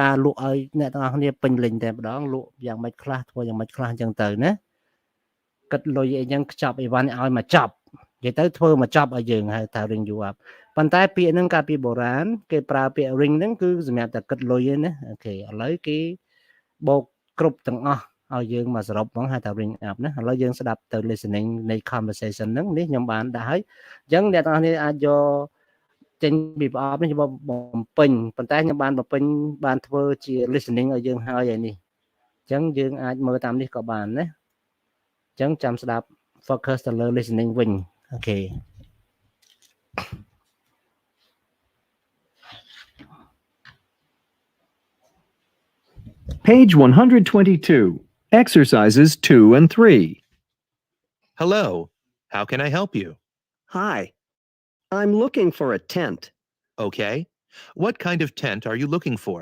ការលក់ឲ្យអ្នកទាំងអស់គ្នាពេញលេញតែម្ដងលក់យ៉ាងម៉េចខ្លះធ្វើយ៉ាងម៉េចខ្លះអញ្ចឹងទៅណាគិតលុយអីហ្នឹងខ្ចប់អីវ៉ាន់ឲ្យមកចប់និយាយទៅធ្វើមកចប់ឲ្យយើងហៅថា ring you up ប៉ុន្តែពាក្យហ្នឹងកាលពីបុរាណគេប្រើពាក្យ ring ហ្នឹងគឺសម្រាប់តែគិតលុយទេណាអូខេឥឡូវគេបូកគ្រប់ទាំងអស់ឲ្យយើងមកសរុបហ្មងហៅថា ring up ណាឥឡូវយើងស្ដាប់ទៅ listening នៃ conversation ហ្នឹងនេះខ្ញុំបានដាក់ហើយអញ្ចឹងអ្នកទាំងអស់គ្នាអាចយកចេញពីប្រអប់នេះខ្ញុំបំពេញប៉ុន្តែខ្ញុំបានបំពេញបានធ្វើជា listening ឲ្យយើងហើយឯនេះអញ្ចឹងយើងអាចមើលតាមនេះក៏បានណាអញ្ចឹងចាំស្ដាប់ focus ទៅលើ listening វិញអូខេ Page 122. Exercises 2 and 3. Hello. How can I help you? Hi. I'm looking for a tent. Okay. What kind of tent are you looking for?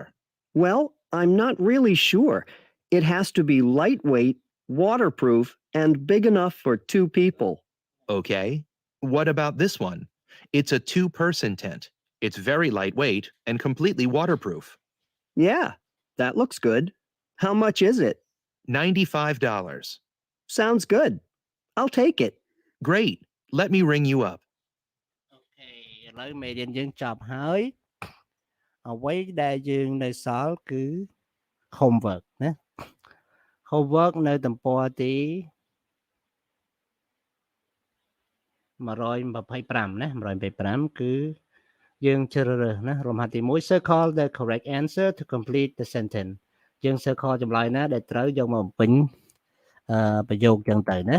Well, I'm not really sure. It has to be lightweight, waterproof, and big enough for 2 people. Okay. What about this one? It's a 2-person tent. It's very lightweight and completely waterproof. Yeah, that looks good. How much is it? $95. Sounds good. I'll take it. Great. Let me ring you up. អូខេឥឡូវមេរៀនយើងចប់ហើយអ្វីដែលយើងនៅសល់គឺ homework ណា homework នៅទំព័រទី125ណា125គឺយើងជ្រើសរើសណាលំហាត់ទី1 circle the correct answer to complete the sentence យើង circle ចម្លើយណាដែលត្រូវយកមកបំពេញប្រយោគចឹងទៅណា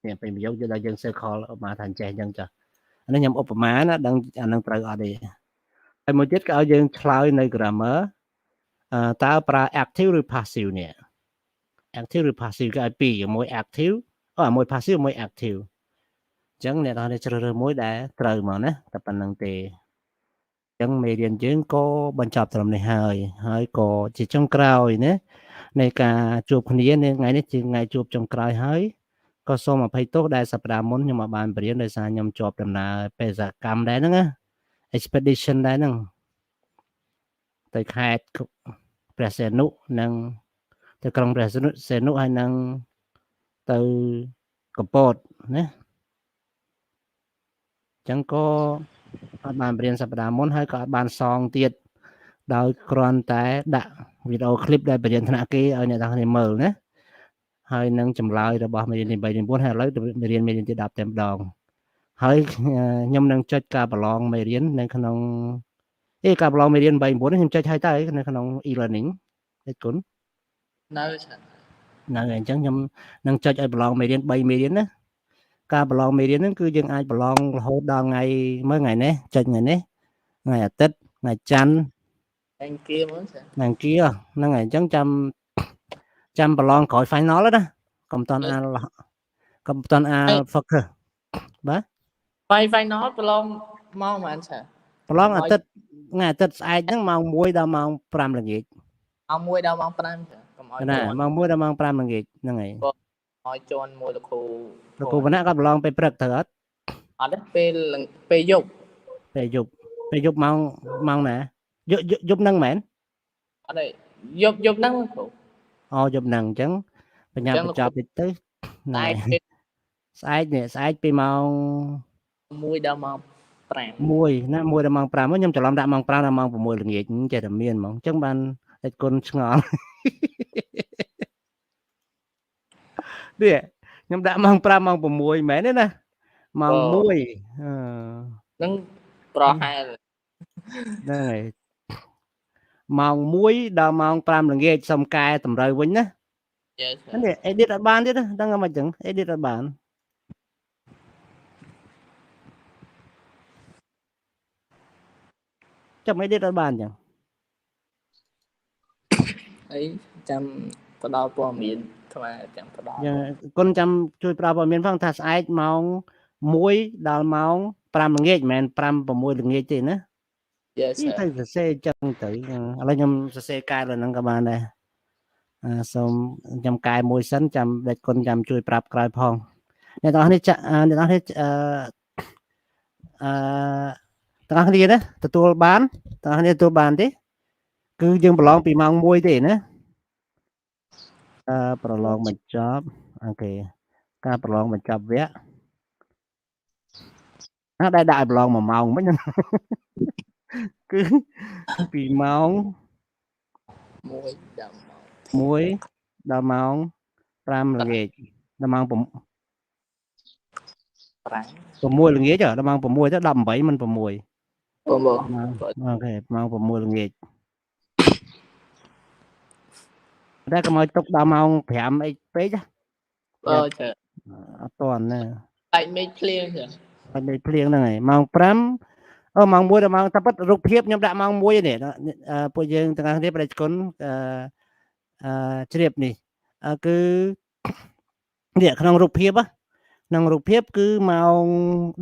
នេះពេញប្រយោគយកដល់យើង circle ឧបមាថាអញ្ចេះអញ្ចឹងចា៎អានេះខ្ញុំឧបមាណាដឹងអានឹងត្រូវអត់ទេហើយមួយទៀតក៏ឲ្យយើងឆ្លើយនៅ grammar តើប្រើ active ឬ passive នេះ active ឬ passive គឺឲ្យពីរមួយ active មួយ passive មួយ active អញ្ចឹងអ្នកនរជ្រើសរើសមួយដែលត្រូវមកណាតែប៉ុណ្្នឹងទេ ចឹងមេរៀនយើងក៏បញ្ចប់ត្រឹមនេះហើយក៏ជាចុងក្រោយណានៃការជួបគ្នានៅថ្ងៃនេះជាថ្ងៃជួបចុងក្រោយហើយក៏សូមអភ័យទោសដែលសប្តាហ៍មុនខ្ញុំអត់បានបរៀនដោយសារខ្ញុំជាប់ដំណើរបេសកកម្មដែរហ្នឹងណា expedition ដែរហ្នឹងទៅខេត្តព្រះសីហនុនិងទៅក្រុងព្រះសីហនុហើយនឹងទៅកំពតណាចឹងក៏អត់បានបរៀនសប្តាហ៍មុនហើយក៏អត់បានសងទៀតដោយគ្រាន់តែដាក់វីដេអូឃ្លីបដែលបរៀនថ្នាក់គេឲ្យអ្នកទាំងគ្នាមើលណាហើយនឹងចម្លើយរបស់មេរៀនទី3ទី4ហើយឥឡូវមេរៀនទី10តែម្ដងហើយខ្ញុំនឹងចុចការប្រឡងមេរៀននៅក្នុងការប្រឡងមេរៀន3 9ខ្ញុំចុចឲ្យទៅនៅក្នុង e-learning ទេគុណនៅអញ្ចឹងខ្ញុំនឹងចុចឲ្យប្រឡងមេរៀន3មេរៀនណាការប្រឡងមេរៀនហ្នឹងគឺយើងអាចប្រឡងរហូតដល់ថ្ងៃមើលថ្ងៃនេះចុចថ្ងៃនេះថ្ងៃអាទិត្យថ្ងៃច័ន្ទអង្គាមើលចាថ្ងៃអង្គាហ្នឹងហើយអញ្ចឹងចាំប្រឡងក្រោយ final ណាកុំតន់អាល focus បាទ final ប្រឡងម៉ោងប៉ុន្មានចាប្រឡងអាទិត្យថ្ងៃអាទិត្យស្អែកហ្នឹងម៉ោង1ដល់ម៉ោង5ល្ងាចម៉ោង1ដល់ម៉ោង5ចាកុំឲ្យណាម៉ោង1ដល់ម៉ោង5ល្ងាចហ្នឹងហើយឲ្យជន់មួយលោកគ្រូវណ្ណៈក៏ប្រឡងពេលព្រឹកទៅអត់ទេពេលយប់ម៉ោងណាយប់ហ្នឹងមែនអត់ទេយប់ហ្នឹងគ្រូអូយប់ហ្នឹងអញ្ចឹងបញ្ញាបញ្ចប់តិចទៅស្អែកពីម៉ោង1ដល់ម៉ោង5 1ដល់ម៉ោង5ខ្ញុំច្រឡំដាក់ម៉ោង5ដល់ម៉ោង6ល្ងាចចេះតែមានហ្មងអញ្ចឹងបានតែគុណឆ្ងល់នេះខ្ញុំដាក់ម៉ោង5ម៉ោង6មែនទេណាម៉ោង1ហ្នឹងប្រហែលហ្នឹងហើយម៉ោង1ដល់ម៉ោង5ល្ងាចសុំកែតម្រូវវិញណានេះ edit អត់បានទៀតដឹងមិនចឹង edit អត់បានចាំ edit អត់បានចឹងអីចាំផ្ដល់ព័ត៌មានថ្មចាំផ្ដល់គុណចាំជួយផ្ដល់ព័ត៌មានផងថាស្អែកម៉ោង1ដល់ម៉ោង5ល្ងាចមិនមែន5 6ល្ងាចទេណាទៅសរសេរចឹងទៅឥឡូវខ្ញុំសរសេរកែលើហ្នឹងក៏បានដែរសូមខ្ញុំកែមួយសិនចាំដេចគុណចាំជួយប្រាប់ក្រោយផងអ្នកទាំងអស់នេះទាំងអស់គ្នាណាទទួលបានទាំងអស់គ្នាទទួលបានទេគឺយើងប្រឡងពីម៉ោង1ទេណាប្រឡងបញ្ចប់អូខេការប្រឡងបញ្ចប់វគ្គដែលដាក់ឲ្យប្រឡង1ម៉ោងមិញគឺពីម៉ោង1ដល់ម៉ោង5ល្ងាចដល់ម៉ោង6ល្ងាចដល់ម៉ោង6ទៅ18មិន6អូខេម៉ោង6ល្ងាចតែកុំឲ្យទុកដល់ម៉ោង5អីពេកចាអត់តាន់ណាតែមេឃភ្លៀងចាតែមេឃភ្លៀងហ្នឹងហើយម៉ោង5ម៉ោង1ដល់ម៉ោងតែពិតរូបភាពខ្ញុំដាក់ម៉ោង1នេះពួកយើងទាំងអស់គ្នាប្រតិគុណជ្រាបនេះគឺនេះក្នុងរូបភាពក្នុងរូបភាពគឺម៉ោង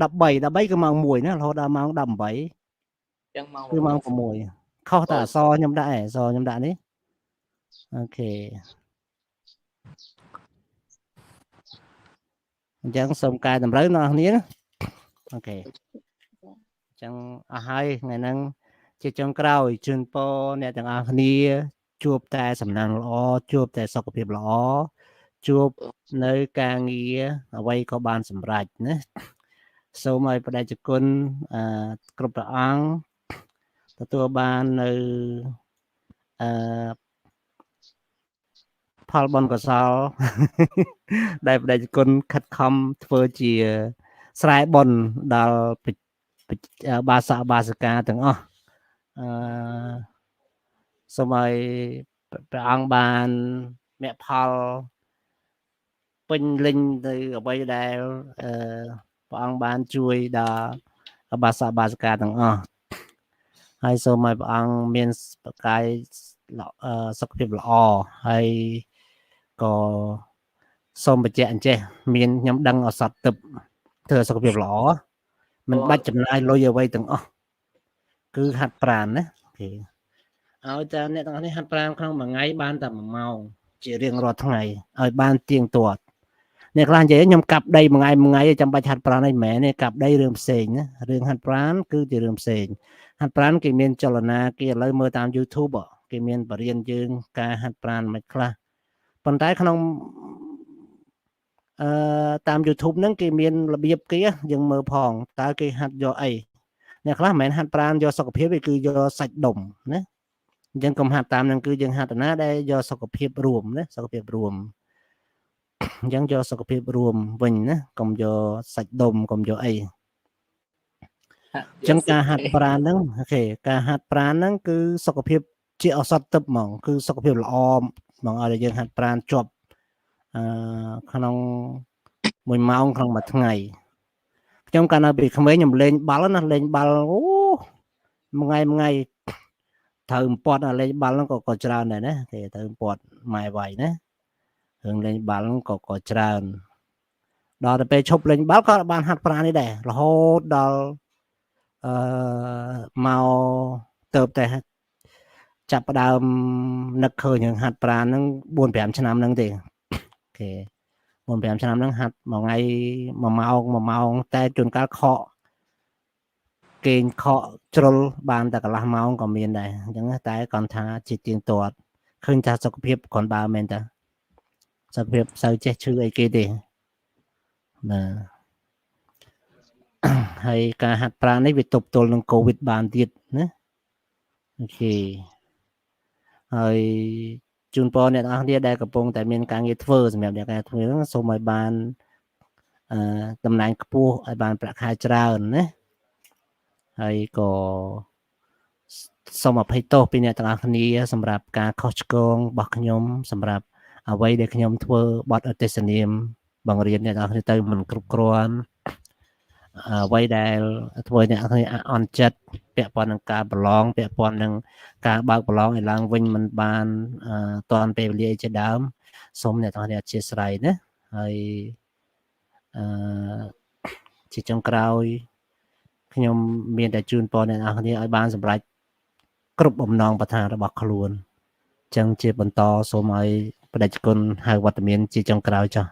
13គឺម៉ោង1ណារហូតដល់ម៉ោង18ចឹងម៉ោងគឺម៉ោង6ខុសតែអក្សរខ្ញុំដាក់អក្សរខ្ញុំដាក់នេះអូខេអញ្ចឹងសូមកែតម្រូវអ្នកនាងអូខេអញ្ចឹងអស់ហើយថ្ងៃហ្នឹងជាចុងក្រោយជូនពរអ្នកទាំងអស់គ្នាជួបតែសំណាងល្អជួបតែសុខភាពល្អជួបនៅការងារអ្វីក៏បានសម្រេចណាសូមឲ្យបដិជគុណគ្រប់ព្រះអង្គទទួលបាននៅផលបុណ្យកុសលដែលបដិជគុណខិតខំធ្វើជាស្រែបុណ្យដល់បាសកបាសិកាទាំងអស់សូមឲ្យព្រះអង្គបានមគ្គផលពេញលេញទៅអ្វីដែលព្រះអង្គបានជួយដល់បាសកបាសិកាទាំងអស់ហើយសូមឲ្យព្រះអង្គមានប្រកាយសុខភាពល្អហើយក៏សូមបញ្ជាក់អញ្ចេះមានខ្ញុំដឹងអសតទឹកធ្វើសុខភាពល្អមិនបាច់ចំណាយលុយអ្វីទាំងអស់ គឺហាត់ប្រាណណាអូខេឲ្យតែអ្នកទាំងអស់នេះហាត់ប្រាណក្នុងមួយថ្ងៃបានតែ1ម៉ោងជារៀងរាល់ថ្ងៃឲ្យបានទៀងទាត់អ្នកខ្លះនិយាយខ្ញុំកាប់ដីមួយថ្ងៃចាំបាច់ហាត់ប្រាណអីមិនមែនទេកាប់ដីរឿងផ្សេងណារឿងហាត់ប្រាណគឺជារឿងផ្សេងហាត់ប្រាណគេមានចលនាគេឥឡូវមើលតាម YouTube គេមានបរៀនយើងការហាត់ប្រាណមិនខ្លះប៉ុន្តែក្នុងតាម YouTube ហ្នឹងគេមានរបៀបគេយើងមើលផងតើគេហាត់យកអីអ្នកខ្លះមិនមែនហាត់ប្រាណយកសុខភាពទេគឺយកសាច់ដុំណាអញ្ចឹងកុំហាត់តាមហ្នឹងគឺយើងហាត់ណាដែលយកសុខភាពរួមណាសុខភាពរួមអញ្ចឹងយកសុខភាពរួមវិញណាកុំយកសាច់ដុំកុំយកអីអញ្ចឹងការហាត់ប្រាណហ្នឹងអូខេការហាត់ប្រាណហ្នឹងគឺសុខភាពជាឱសថទឹកហ្មងគឺសុខភាពល្អហ្មងឲ្យយើងហាត់ប្រាណជាប់ក្នុង1ម៉ោងក្នុងមួយថ្ងៃខ្ញុំកាលនៅពីក្មេងខ្ញុំលេងបាល់ណាលេងបាល់អូមួយថ្ងៃត្រូវពាត់លេងបាល់ហ្នឹងក៏ច្រើនដែរណាគេត្រូវពាត់ម៉ែវាយណារឿងលេងបាល់ហ្នឹងក៏ច្រើនដល់ទៅពេលឈប់លេងបាល់ក៏បានហាត់ប្រាណនេះដែររហូតដល់មកទៅតែចាប់ផ្ដើមនឹកឃើញរឿងហាត់ប្រាណហ្នឹង 4-5 ឆ្នាំហ្នឹងទេអូខេ 4-5 ឆ្នាំហ្នឹងហាត់មួយថ្ងៃ1ម៉ោងតែជួនកាលខកគេងខកជ្រុលបានតែកន្លះម៉ោងក៏មានដែរអញ្ចឹងតែគាត់ថាជាទៀងទាត់ឃើញថាសុខភាពគ្រាន់បើមែនតើសុខភាពសូវចេះឈឺអីគេទេណាហើយការហាត់ប្រាណនេះវាទប់ទល់នឹងកូវីដបានទៀតណាអូខេហើយជូនពរអ្នកទាំងអស់គ្នាដែលកំពុងតែមានការងារធ្វើសម្រាប់អ្នកការធ្វើហ្នឹងសូមឲ្យបានតំណែងខ្ពស់ឲ្យបានប្រាក់ខែច្រើនណាហើយក៏សូមអភ័យទោសពីអ្នកទាំងអស់គ្នាសម្រាប់ការខុសឆ្គងរបស់ខ្ញុំសម្រាប់អ្វីដែលខ្ញុំធ្វើបទអទេសនាមបង្រៀនអ្នកទាំងអស់គ្នាទៅមិនគ្រប់គ្រាន់អ្វីដែលធ្វើអ្នកទាំងអស់គ្នាអន់ចិត្តពាក់ព័ន្ធនឹងការប្រឡងពាក់ព័ន្ធនឹងការបើកប្រឡងឲ្យឡើងវិញមិនបានតាន់ពេលវេលាជាដើមសូមអ្នកទាំងអស់គ្នាអធិស្ឋានណាហើយជាចុងក្រោយខ្ញុំមានតែជូនពរអ្នកទាំងអស់គ្នាឲ្យបានសម្រេចគ្រប់បំណងប្រាថ្នារបស់ខ្លួនអញ្ចឹងជាបន្តសូមឲ្យបដិជគុណហៅវត្តមានជាចុងក្រោយចុះ